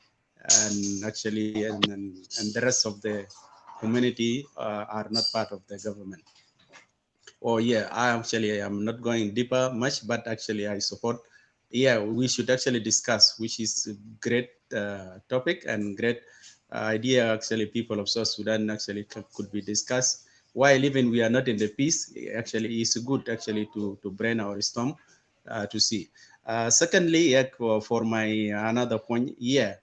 and actually and the rest of the community are not part of the government. Oh yeah, I am not going deeper much, but actually I support. Yeah, we should actually discuss, which is a great topic and great idea. Actually, people of South Sudan actually could be discussed. While even we are not in the peace, actually it's good actually to brain our storm to see. Secondly, yeah, for my another point, yeah,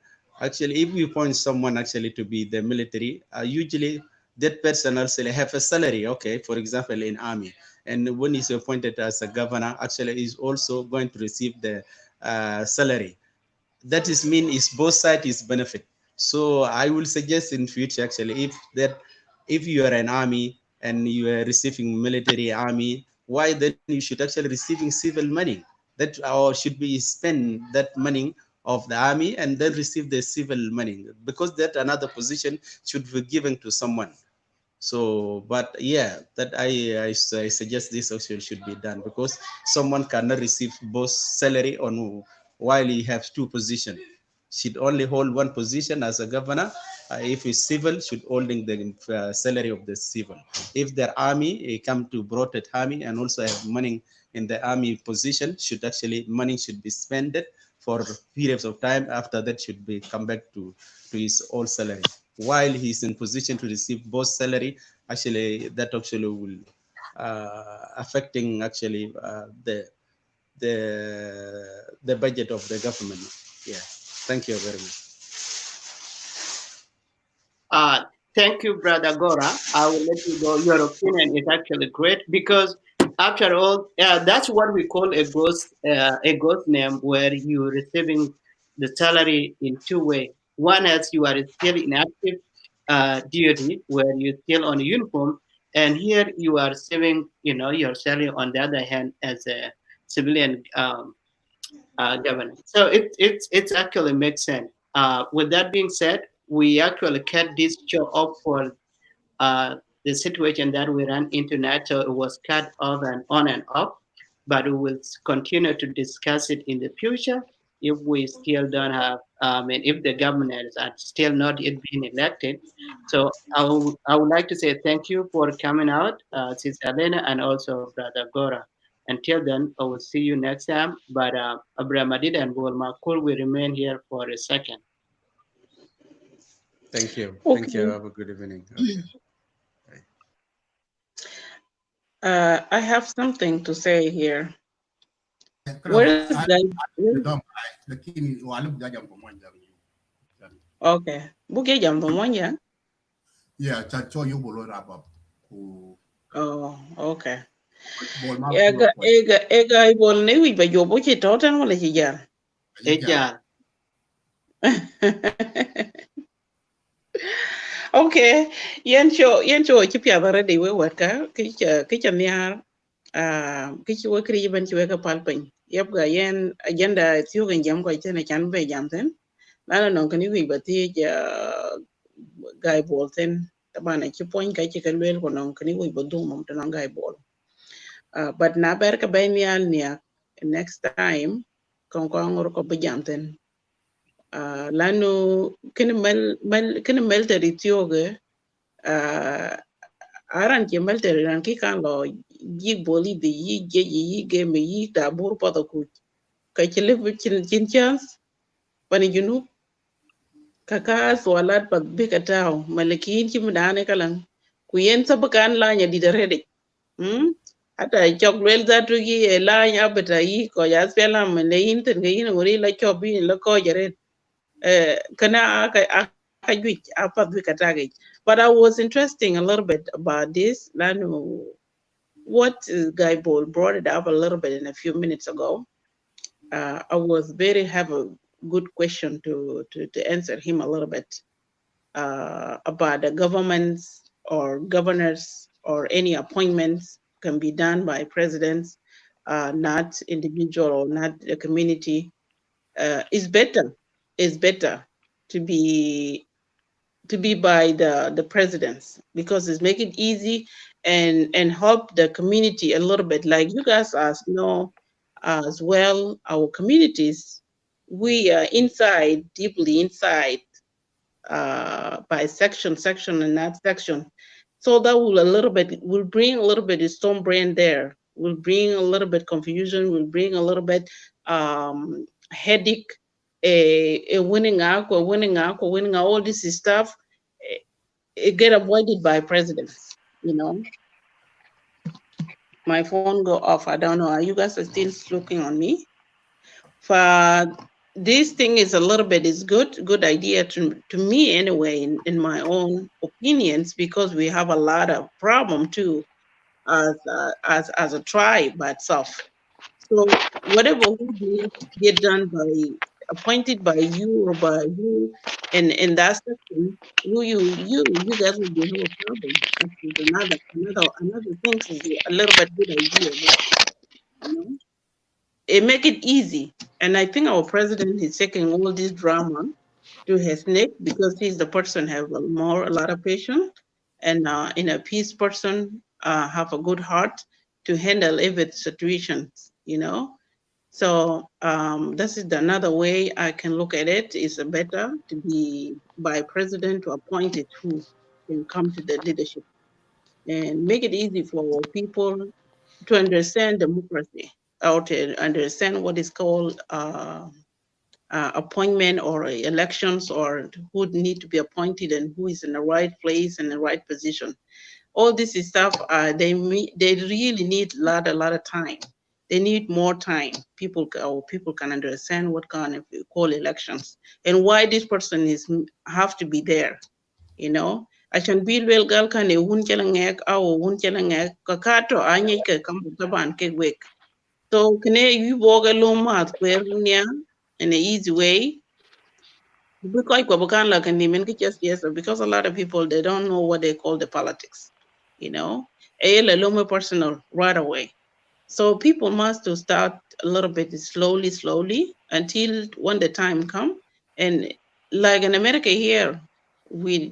actually if we point someone actually to be the military, usually that person actually have a salary, okay, for example in army, and when he's appointed as a governor actually is also going to receive the salary. That is mean is both sides is benefit. So I will suggest in future actually if you are an army and you are receiving military army, why then you should actually receiving civil money that or should be spend that money of the army and then receive the civil money, because that another position should be given to someone. So but yeah, that I suggest this also should be done, because someone cannot receive both salary on while he has two positions. Should only hold one position as a governor. If he's civil, should holding the salary of the civil. If their army come to protect army and also have money in the army position, should actually money should be spent for periods of time. After that, should be come back to his old salary. While he's in position to receive both salary, actually that actually will affecting actually the budget of the government. Yeah. Thank you very much. Thank you, Brother Gora. I will let you go. Your opinion is actually great because, after all, that's what we call a ghost name, where you're receiving the salary in two ways. One is you are still in active duty, where you're still on uniform, and here you are receiving, your salary on the other hand as a civilian governor. So it's actually makes sense. With that being said, we actually cut this show off for the situation that we ran into NATO. It was cut off and on and off, but we will continue to discuss it in the future if we still don't have, and if the governors are still not yet being elected. So I would like to say thank you for coming out, Sister Elena, and also Brother Gora. Until then, I will see you next time. But Abraham Adid and Bulmakul will remain here for a second. Thank you. Okay. Thank you. Have a good evening. Okay. I have something to say here. Where is that? Okay. Buke jam pamoja. Yeah, chacho you bolo wrap up. Oh, okay. Ega ibol ne wi ba jobo chi totan wala chi jar. Eja. Okay, yen cho chi pya bare de we waka ki cha nyar ki chi we kri ban chi we ka palpin. Yep ga yen agenda tiyo gen jam ko chen chan be jam ten. Lana non kan wi ba ti gai bol ten tabana chi point ka chi kan wel ko non kan wi ba du mom tan gai bol. But na ber ka ben yal nia next time kon ko ngor ko be jam ten. Lanu kene mel teri tioge aran ke mel teri ran ki kan lo yi boli de yi je yi ge me yi ta bur poto ku ka chile chin chance pani junu kaka swalat pat be ka taw malakin chi mudane kalan ku yen sabakan la nya di derede ata chokwel za tu gi la nya beta yi ko ya spela me le yin ten ge yin ngori la chobi la ko jare kana but I was interesting a little bit about this. What Guy Bol brought it up a little bit in a few minutes ago. I was have a good question to answer him a little bit about the governments or governors or any appointments can be done by presidents, not individual or not the community. it's better to be by the presidents, because it's make it easy and help the community a little bit. Like you guys know as well, our communities, we are inside, deeply inside, by section and that section. So that will bring a little bit of storm brain there, will bring a little bit confusion, will bring a little bit headache, a winning out, all this stuff. It get avoided by presidents, you know. My phone go off. I don't know. Are you guys still looking on me? For this thing is a little bit is good idea to me anyway, in my own opinions, because we have a lot of problem too as a tribe by itself. So whatever we get done by appointed by you or by you in that section, you guys will be have a problem. That's another thing is a little bit good idea, you know. It make it easy. And I think our president is taking all this drama to his neck, because he's the person have a lot of patience, and in a peace person have a good heart to handle every situation, you know. So this is another way I can look at it. It's better to be by president to appoint it who can come to the leadership and make it easy for people to understand democracy, or to understand what is called appointment or elections, or who need to be appointed and who is in the right place and the right position. All this stuff, they really need a lot of time. They need more time. People can understand what kind of call elections and why this person have to be there. You know, I can be well gal kan e hun chalangek au hun chalangek kakato anye ke kambu taban ke wek. So can you boga lo mat where in an easy way? Yes, because a lot of people, they don't know what they call the politics, you know, personal right away. So people must to start a little bit slowly until when the time come. And like in America here, we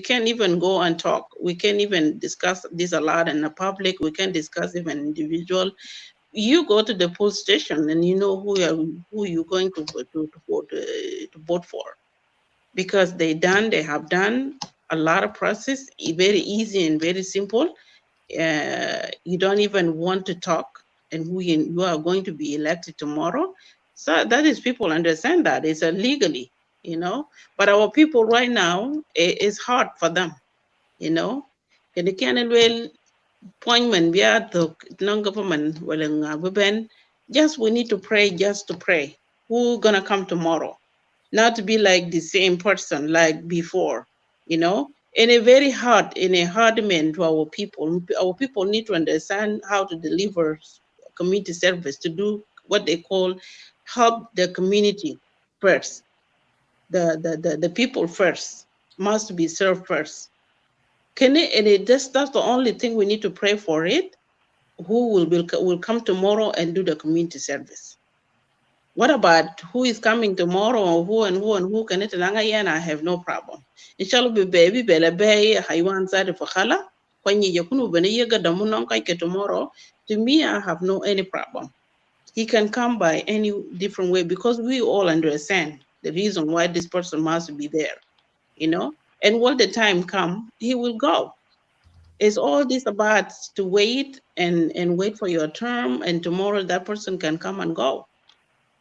can't even go and talk. We can't even discuss this a lot in the public. We can't discuss even individual. You go to the poll station and you know who you're going to vote for, because they have done a lot of process, very easy and very simple. You don't even want to talk, and who you are going to be elected tomorrow. So that is, people understand that it's legally, you know. But our people right now, it's hard for them, you know. And they can't well appointment we are the non-government just we need to pray, just to pray who's gonna come tomorrow, not to be like the same person like before, you know. In a very hard man to our people. Our people need to understand how to deliver community service, to do what they call help the community first. The people first must be served first. That's the only thing we need to pray for it. Who will come tomorrow and do the community service? What about who is coming tomorrow, or who can it? I have no problem. Inshallah, baby, bela bay, Haiwan side for Hala. When you yakunu benega damunon kaike tomorrow, to me, I have no any problem. He can come by any different way, because we all understand the reason why this person must be there, you know. And when the time come, he will go. It's all this about to wait and wait for your term, and tomorrow that person can come and go,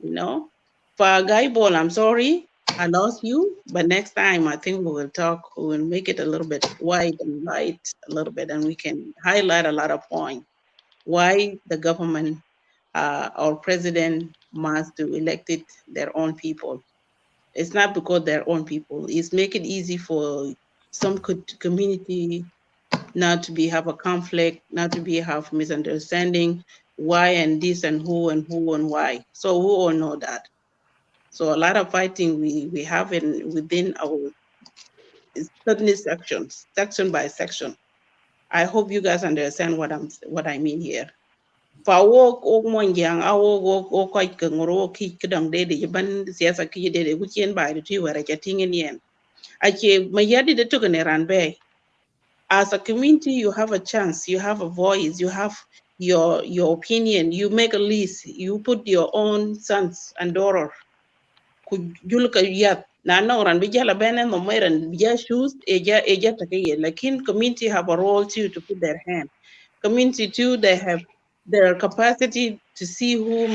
you know. For Guy Ball, I'm sorry I lost you, but next time I think we will talk. We will make it a little bit wide and light a little bit, and we can highlight a lot of points why the government or president must to elect their own people. It's not because their own people. It's make it easy for some community not to have a conflict, not to have misunderstanding, why and this and who and why. So we all know that. So a lot of fighting we have within our certain sections, section by section. I hope you guys understand what I mean here. fa wo monjang a wo ko ke ngoro ki kidang de ban siasa ki de ku chien bai de wara cha tingen yen ake mayadi de to ran be. As a community, you have a chance, you have a voice, you have your opinion, you make a list, you put your own sons and daughter. Could you look at yet? Now, and Vijala Benen, no more and shoes, Eja Take, like in community have a role too to put their hand. Community too, they have their capacity to see who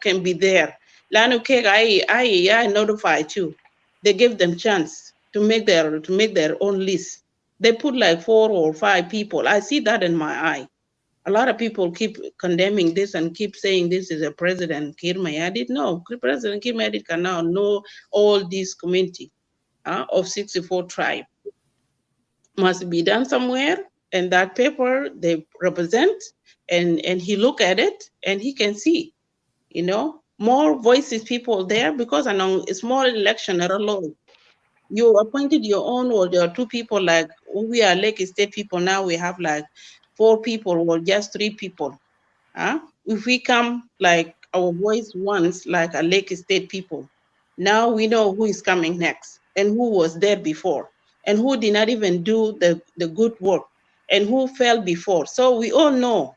can be there. Lanu Keg, I notify too. They give them chance to make their own list. They put like 4 or 5 people. I see that in my eye. A lot of people keep condemning this and keep saying this is a President Kir Mayadit. No, President Kir Mayadit can now know all these community of 64 tribe. Must be done somewhere, and that paper they represent, and he look at it and he can see, more voices people there, because a small election are alone. You appointed your own, or there are 2 people, like we are Lake State people now, we have like 4 people or just 3 people. If we come like our voice once, like a Lake State people, now we know who is coming next and who was there before and who did not even do the good work and who fell before. So we all know,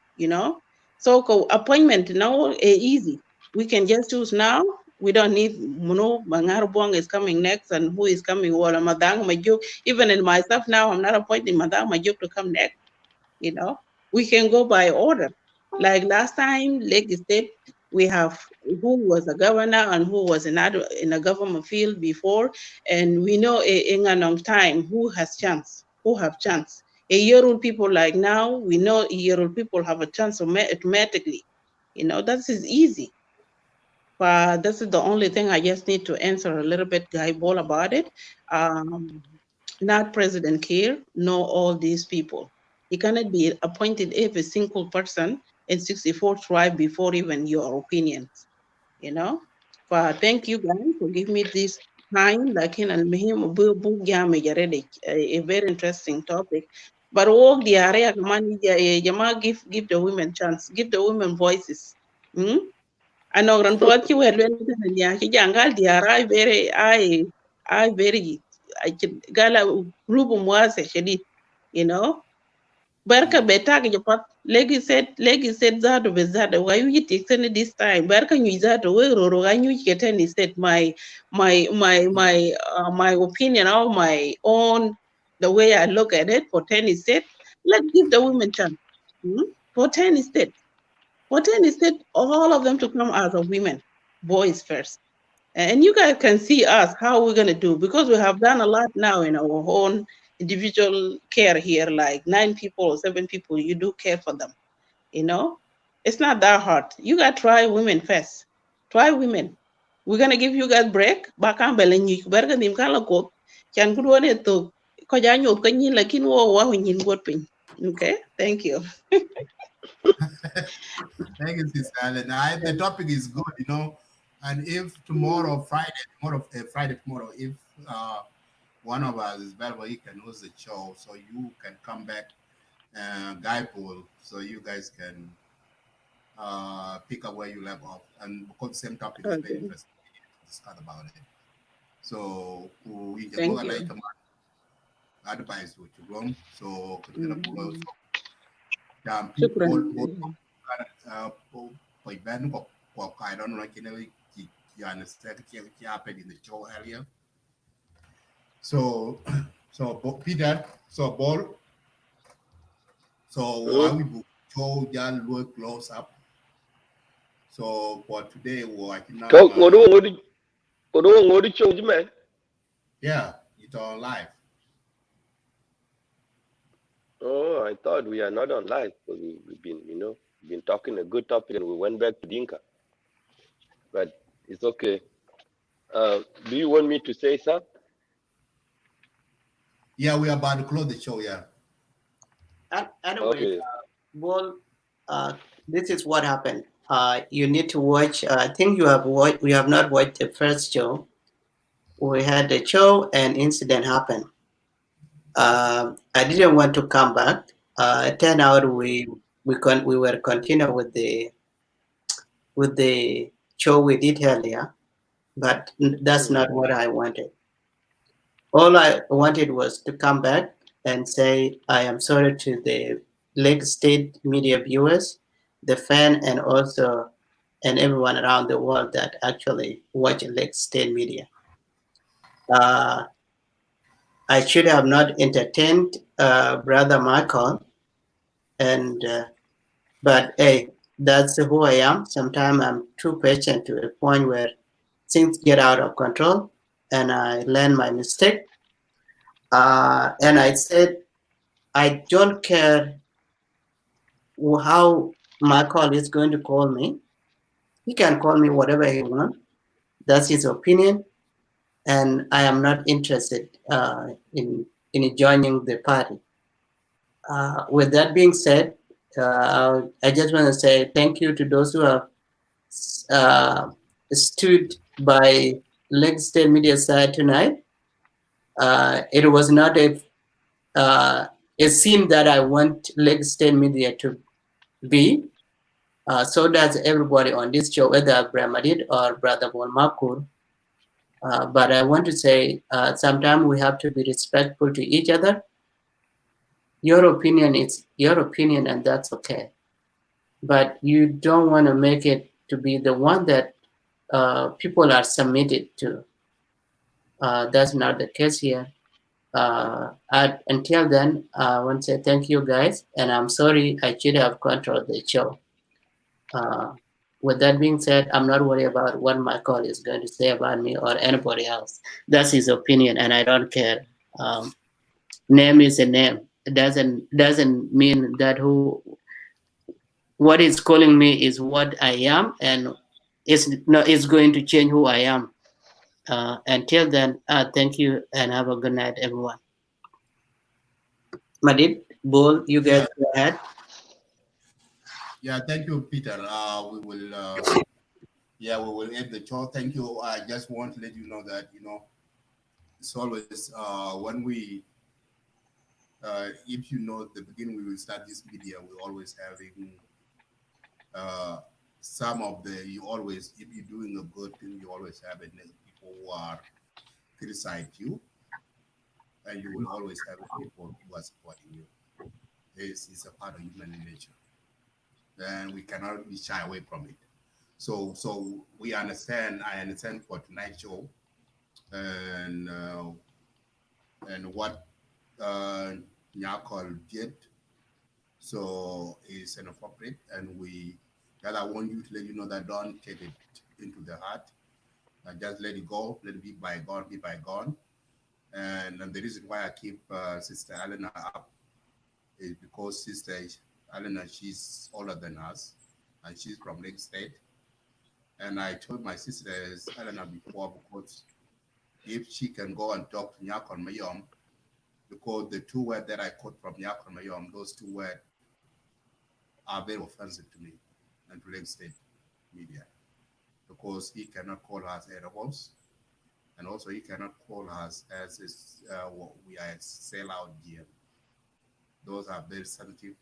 So appointment now easy. We can just choose now. We don't need Bangar Bong is coming next and who is coming. Wala Madang Majuk. Even in myself now, I'm not appointing Madang Majuk to come next. We can go by order. Like last time, Lake State, we have who was a governor and who was in a government field before, and we know in a long time who have chance. A year old people like now, we know a year old people have a chance automatically. That is easy. But this is the only thing I just need to answer a little bit, Guy Ball, about it. Not President Kiir, know all these people. He cannot be appointed every single person in 64 tribe before even your opinions, But thank you guys for giving me this time. Like in a very interesting topic. But all the area give the women chance, give the women voices. Anogran tuat ki wer wen ya ki jangal diara very gala grupo mwase shedi, barka beta ki japat legi said zado be zado why you take this time barka nyu zado we roro ga nyu keteni said my opinion or my own, the way I look at it for 10 state. Let's give the women chance. For 10 state. For 10 state, all of them to come as a women, boys first. And you guys can see us, how we're going to do, because we have done a lot now in our own individual care here, like 9 people or 7 people, you do care for them. It's not that hard. You got to try women first. Try women. We're going to give you guys break. Okay, thank you. Thank you, Sister Allen. The topic is good, and if tomorrow, Friday, if one of us is available, he can host the show, so you can come back, Guy Paul, so you guys can pick up where you left off, and because the same topic is very interesting to discuss about it. So we can go like advice what you want. So I don't know, you understand what happened in the show earlier. So Peter, so Paul, so while we show Jan look close up. So for today, yeah, it's on live. Oh, I thought we are not on live because we've been talking a good topic and we went back to Dinka. But it's okay. Do you want me to say something? Yeah, we are about to close the show. Yeah. Anyway, well, this is what happened. You need to watch. I think you have watched. We have not watched the first show. We had the show, and incident happened. I didn't want to come back. It turned out we we were continue with the show we did earlier, but that's not what I wanted. All I wanted was to come back and say I am sorry to the Lake State media viewers, the fan, and also and everyone around the world that actually watch Lake State media. I should have not entertained Brother Michael, and but hey, that's who I am. Sometimes I'm too patient to a point where things get out of control, and I learn my mistake. And I said, I don't care how Michael is going to call me. He can call me whatever he wants. That's his opinion, and I am not interested in joining the party. With that being said, I just want to say thank you to those who have stood by Lake State Media side tonight. It was not a scene that I want Lake State Media to be. So does everybody on this show, whether Bramadid or Brother Bolmakur. But I want to say sometimes we have to be respectful to each other. Your opinion is your opinion, and that's okay. But you don't want to make it to be the one that people are submitted to. That's not the case here. Until then, I want to say thank you guys, and I'm sorry I should have controlled the show. With that being said, I'm not worried about what Michael is going to say about me or anybody else. That's his opinion, and I don't care. Name is a name. It doesn't mean that what is calling me is what I am, and it's going to change who I am. Until then, thank you and have a good night, everyone. Madid, Bull, you guys go ahead. Yeah, thank you, Peter. We will end the show. Thank you. I just want to let you know that it's always when we if you know at the beginning we will start this video, we're always having some of the if you're doing a good thing, you always have people who are criticize you, and you will always have people who are supporting you. This is a part of human nature, and we cannot be shy away from it. So we understand. I understand for tonight's show, and what Nyakol did. So it's inappropriate, and I want you to let you know that don't take it into the heart. Just let it go. Let it be bygone. And the reason why I keep Sister Elena up is because Sister Elena, she's older than us, and she's from Lake State. And I told my sister Elena before, because if she can go and talk to Nyakon Mayom, because the two words that I quote from Nyakon Mayom, those two words are very offensive to me and to Lake State media, because he cannot call us edibles, and also he cannot call us as we are sellout GM. Those are very sensitive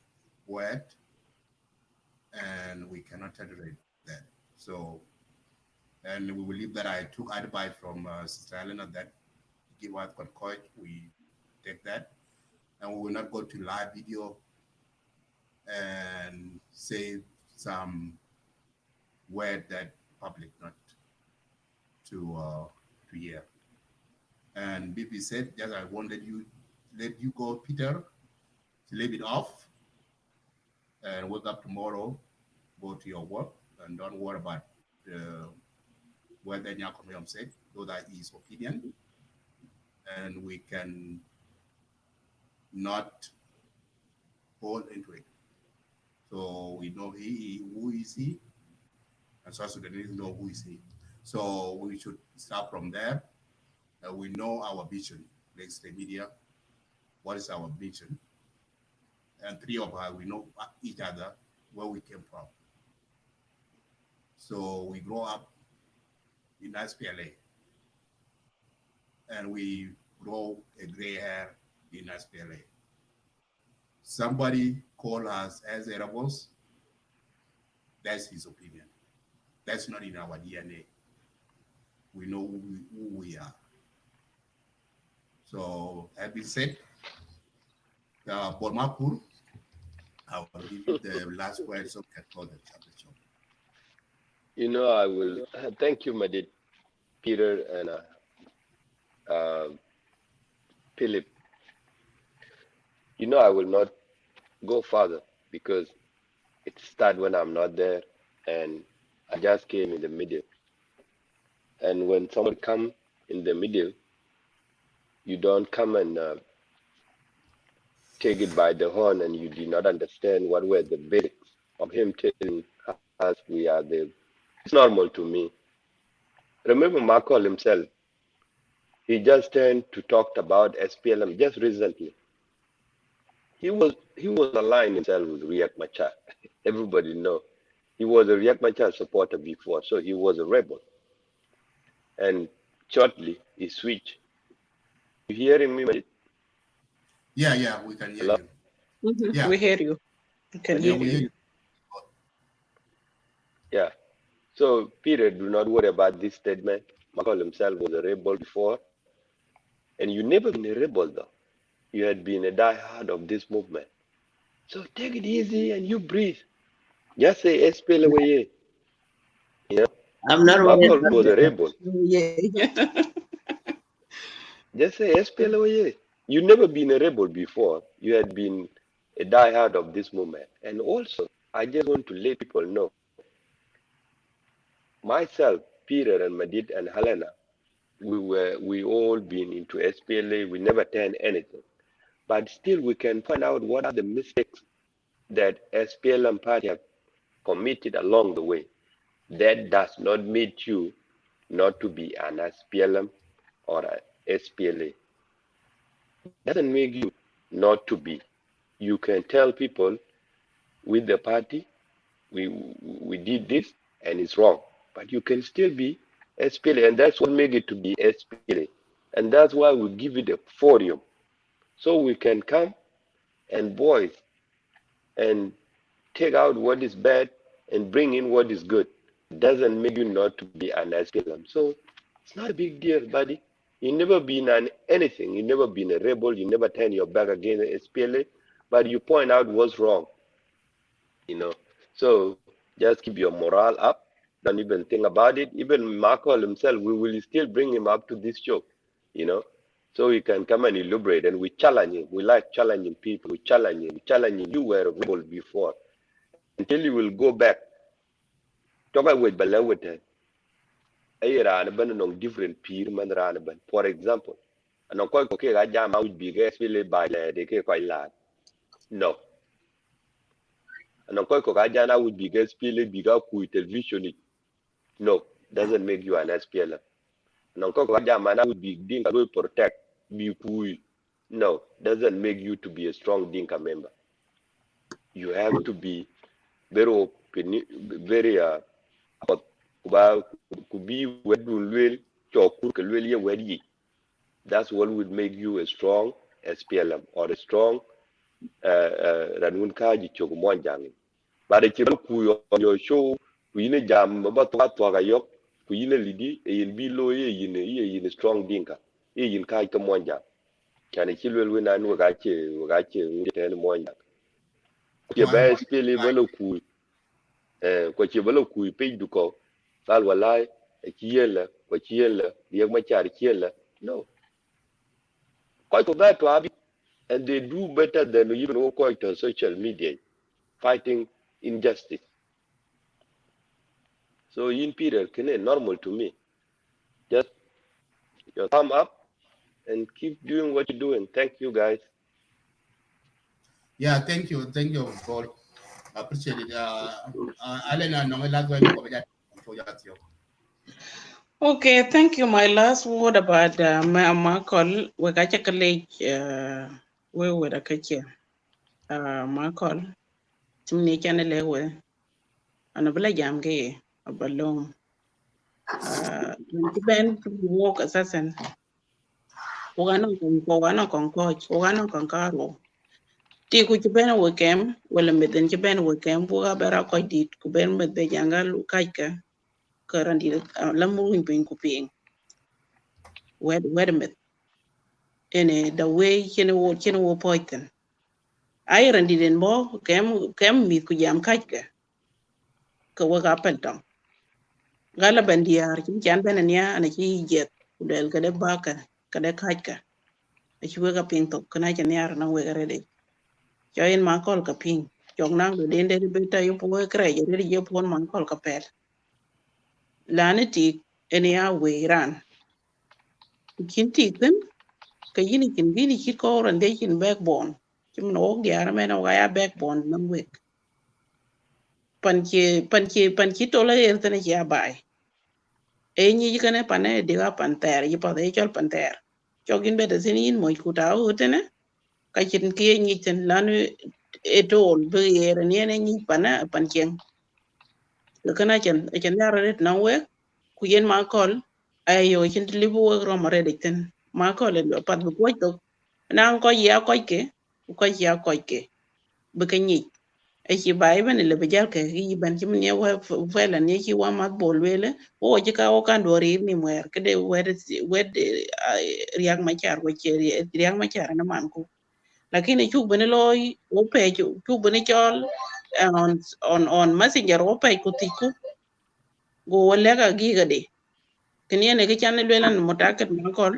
words, and we cannot tolerate that. So, and we believe that I took advice from Sister Helena that give us concoit, we take that, and we will not go to live video and say some word that public not to hear. And BP said, yes, I wanted you let you go, Peter, to leave it off and wake up tomorrow, go to your work, and don't worry about what the Nyakomyom said, though that is opinion, and we can not fall into it. So we know who is he, and South Sudanese know who is he. So we should start from there. We know our vision, Lake State Media. What is our vision? And three of us, we know each other, where we came from. So we grow up in SPLA, and we grow a gray hair in SPLA. Somebody call us as rebels, that's his opinion. That's not in our DNA. We know who we are. So, having said, Paul Mapur, I will give you the last words of that for the championship. You know, I will thank you, Madid, Peter, and Philip. You know, I will not go further because it started when I'm not there, and I just came in the middle. And when someone come in the middle, you don't come and take it by the horn, and you do not understand what were the basics of him telling us we are the. It's normal to me. Remember Markle himself. He just turned to talk about SPLM just recently. He was aligned himself with Riek Machar. Everybody know he was a Riek Machar supporter before, so he was a rebel. And shortly he switched. You hearing me? Yeah, we can hear Hello? you. Yeah, We hear you. We can hear you. Yeah. So Peter, do not worry about this statement. Markle himself was a rebel before, and you never been a rebel though. You had been a diehard of this movement. So take it easy and you breathe. Just say SPLM. You know, I'm not worried Markle about was a that. rebel. Yeah. Just say SPLM. You never been a rebel before. You had been a diehard of this movement. And also, I just want to let people know, myself, Peter and Madid and Helena, we all been into SPLA. We never turned anything. But still we can find out what are the mistakes that SPLM party have committed along the way. That does not make you not to be an SPLM or a SPLA. Doesn't make you not to be. You can tell people with the party, we did this and it's wrong, but you can still be SPLA, and that's what makes it to be SPLA. And that's why we give it a forum, so we can come and voice and take out what is bad and bring in what is good. It doesn't make you not to be an SPLM. So it's not a big deal, buddy. You never been an anything. You never been a rebel. You never turn your back against SPLA, but you point out what's wrong. You know, so just keep your morale up. Don't even think about it. Even Markle himself, we will still bring him up to this show. You know, so he can come and elaborate. And we challenge him. We like challenging people. We challenge him. We challenge him. You were a rebel before. Until you will go back. Talk about with Balawatan. Different peer man. For example, and of course, okay, I jam out big SPLA by the quite lad. No. And of course, Kokajana would be SPLA bigger with television. No, doesn't make you an SPLA. And of course, Kokajana would be Dinka will protect be. No, doesn't make you to be a strong Dinka member. You have to be very open, very could be that's what would make you a strong SPLM or a strong Ranun Kaji Chokumonjang. But if you look on your show, we need jam about Twagayok, we need Lidi, in below in a strong dinka, in Kai Kamonja. Can a children win and Wagachi, ten Monja. Your best Pili Veloku, Quachiveloku, pay to call, Salwalai, a Kiela, Quachiela, the Yamachar Kiela. No. Quite of that to Abi. And they do better than even quite on social media, fighting injustice. So in Peter, normal to me. Just your thumb up and keep doing what you're doing. Thank you, guys. Yeah, thank you, Paul. I appreciate it. Alena, no, last one. Okay, thank you. My last word about Markle. We got a college. We were a catcher. Markle. Chimney channel lewe. And a village jam gay. A balloon. Ben walk assassin. Ogano con coach. Ogano con caro. ti ku ci ben wo kem wala meden ci ben wo kem bu ga bera ko dit ku ben med be jangal kayka karandi lamu bin ku ping wed med ene the way chene wo poiten ay randi den bo kem mi ku jam kayka ka wo ga pentong gala bandiar ci jan ben nya ana ci jet ku del ka de baka ka de kayka ci wo ga ping to kana ci nyar na we ga rede cho en ma kol ka ping chong nang do den de be ta yo po kre je de je pon man kol ka pel lani ti ene ya we ran kin ti ten ka yini kin gini ki ko ran de kin backbone kim no ya ra me no ga ya backbone nam we pan ki to la yer ten ya bai e ni ka ne pane de ga pan ter yi pa de chol pan ter chogin be de sin yin mo ku ta o ten ka kin ki ni ten lanu etol be yer ni ne ni pana pan chen le kana chen ya ra ret na we ku yen ma kol ayo chen libu we ro ma re de ten ma kol le pat bu ko to na ko ya ko ke be ka ni e ki bai ben le be jar ke yi ban ki ne wa fa la ne ki wa ma bol wele o ji ka o kan do ri ni mer ke de wed riak ma char ko che riak ma char na man ku lakini chu ben loy o pe chu ben chol on messenger o pe ku ti ku go le ga gi ga de kini ne ke chan le lan mutakat ma kol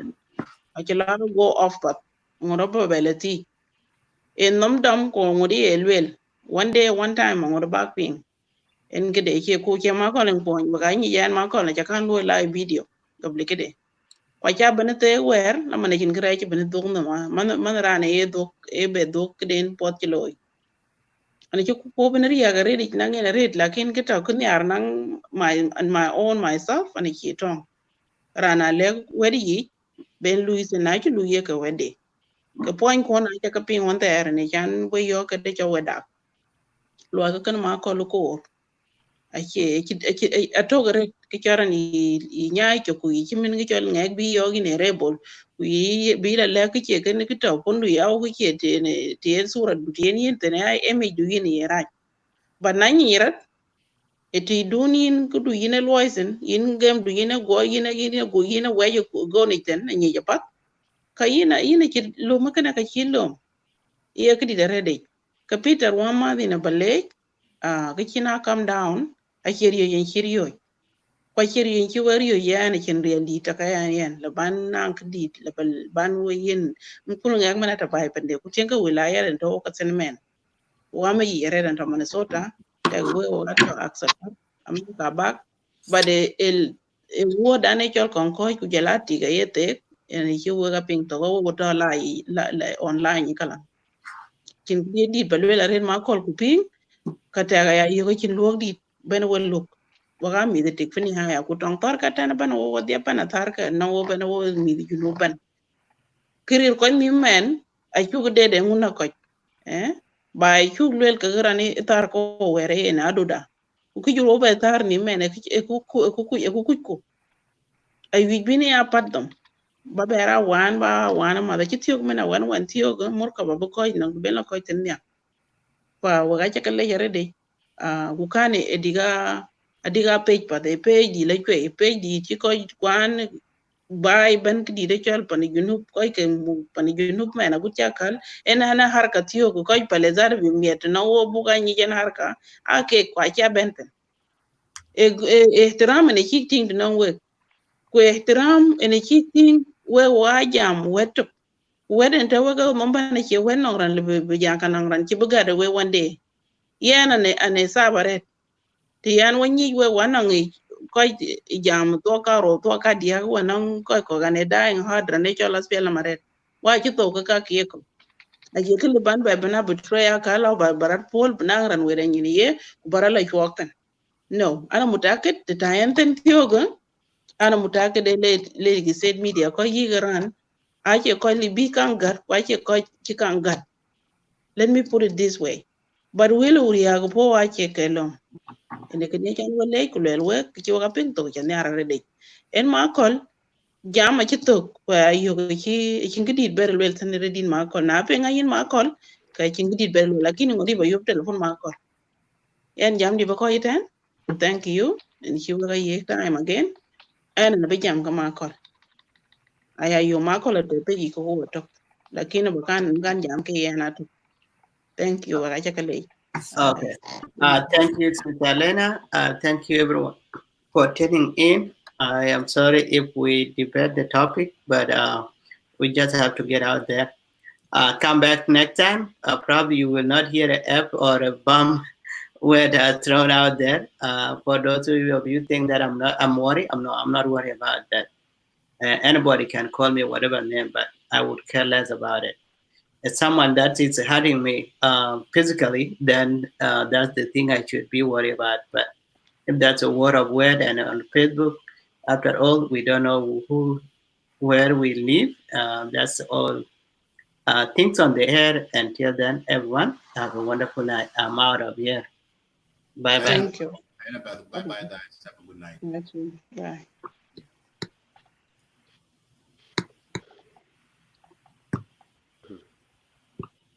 a ci la go off pat ngoro ba belati en nom dam ko ngodi elwel one day one time ngoro back ping en gede ke ko ke ma ko len pon ba ni yan ma ko la kan lo live video gable kede kwa cha bane te wer na mane kin kra ci bane dog na man rane e dog e be dog den pot ci loy ani ci ko bane riya ga redi na ngene red lakin ke ta kun yar nan my own myself ani ci tong rana le wedi ben luis na ci luye ka wede ke point ko na ka ping on there ne chan we yo ka de cho weda lo ka kan ma ko ko ake atogere ke charan i nyai ko ku yi min ke chol ngak bi yo gi ne rebel ku yi bi la la ke ke ne ke to pon ya o ke te ne te sura du te ni te ne ai emi du ni ra ba na ni ra eti dunin ku du yine loisen in gem du yine go yine we yo go ni ten ni ja pat ka yine ki lo makana ka ki lo iya kidi da rede ka peter wa ma dina balle ka kina calm down a kiryo kwa kiryo ki wariyo ya ne kin reali ta kaya yan la ban nan kidi la ban wayin mun kun ga mana ta bai pande ku tinga wilaya da to ka sen men wa ma yi yare da ta Minnesota da we o la to accept am ka bak ba de el wo da ne chol kon ko ku jelati ga yete en ki wo ga ping to go to la online kala kin di balwe la ren ma kol ku ping ka ta ga ya yo kin luok di ben won luk waga mi de tek fini ha ya ku tong tar ka tan ban wo dia pana tar ka no wo ben wo mi di julu ban kirir ko mi men a chu de de nguna ko ba chu lel ka grani tar ko were na aduda ku ki juro be tar ni men e ku ay wi bini ya paddam ba bera wan ma da kitiyo mena wan tiyo go mor ka ba ko no be la ko tin ya pa waga cha kale yare de gukane adiga page pa de page di la kwe page di ti ko kwan bai ban di de chal pan junub ko ke mu pan junub mena gu chakal ena na harka tiyo ko pa le zar bi miet na wo buga ni jen harka ake kwa cha benten ihtiram ne kiting na we ko ihtiram ne kiting we wajam wetu weden ta waga mamba ne ke wannan ran be jakanan ran ki buga da we wande yana ne ane sabare ti yan wani we wannan ko jam to ka ro to ka dia wannan ko ga ne da in hadra ne chola spela mare wa ki to ka ki ko a je kle ban ba bana betray ka la ba barat pol bana ran we ran ni ye barala choktan no ana mutakid ta yan tan tiyoga ana mutakid le gi said media ko yi garan a ke ko li bi kan gar wa ke ko ki kan gar let me put it this way but will uriya go po wa ke kelom ene ke ne kan wale ku le we ki wa pin to ke ne ara de en ma kol jama ci to wa yo ki ngidi ber wel tan redin ma kol na pe ngayin ma kol ka chin gidit belu lakini ngodi ba yop telephone ma ko yan jam di ba ko iten thank you and you ga ye time again and na be jam ka ma ko aya yo ma ko la de pe ko wo to lakini ba kan jam ke yana to thank you ga cha kale Okay. Thank you, Sister Elena. Thank you, everyone, for tuning in. I am sorry if we debate the topic, but we just have to get out there. Come back next time. Probably you will not hear an F or a bomb word thrown out there. For those of you think that I'm worried. I'm not worried about that. Anybody can call me whatever name, but I would care less about it. If someone that is hurting me physically, then that's the thing I should be worried about. But if that's a word of word and on Facebook, after all, we don't know where we live. That's all things on the air. Until then, everyone, have a wonderful night. I'm out of here. Bye-bye. Thank you. Bye-bye, guys. Have a good night. Bye.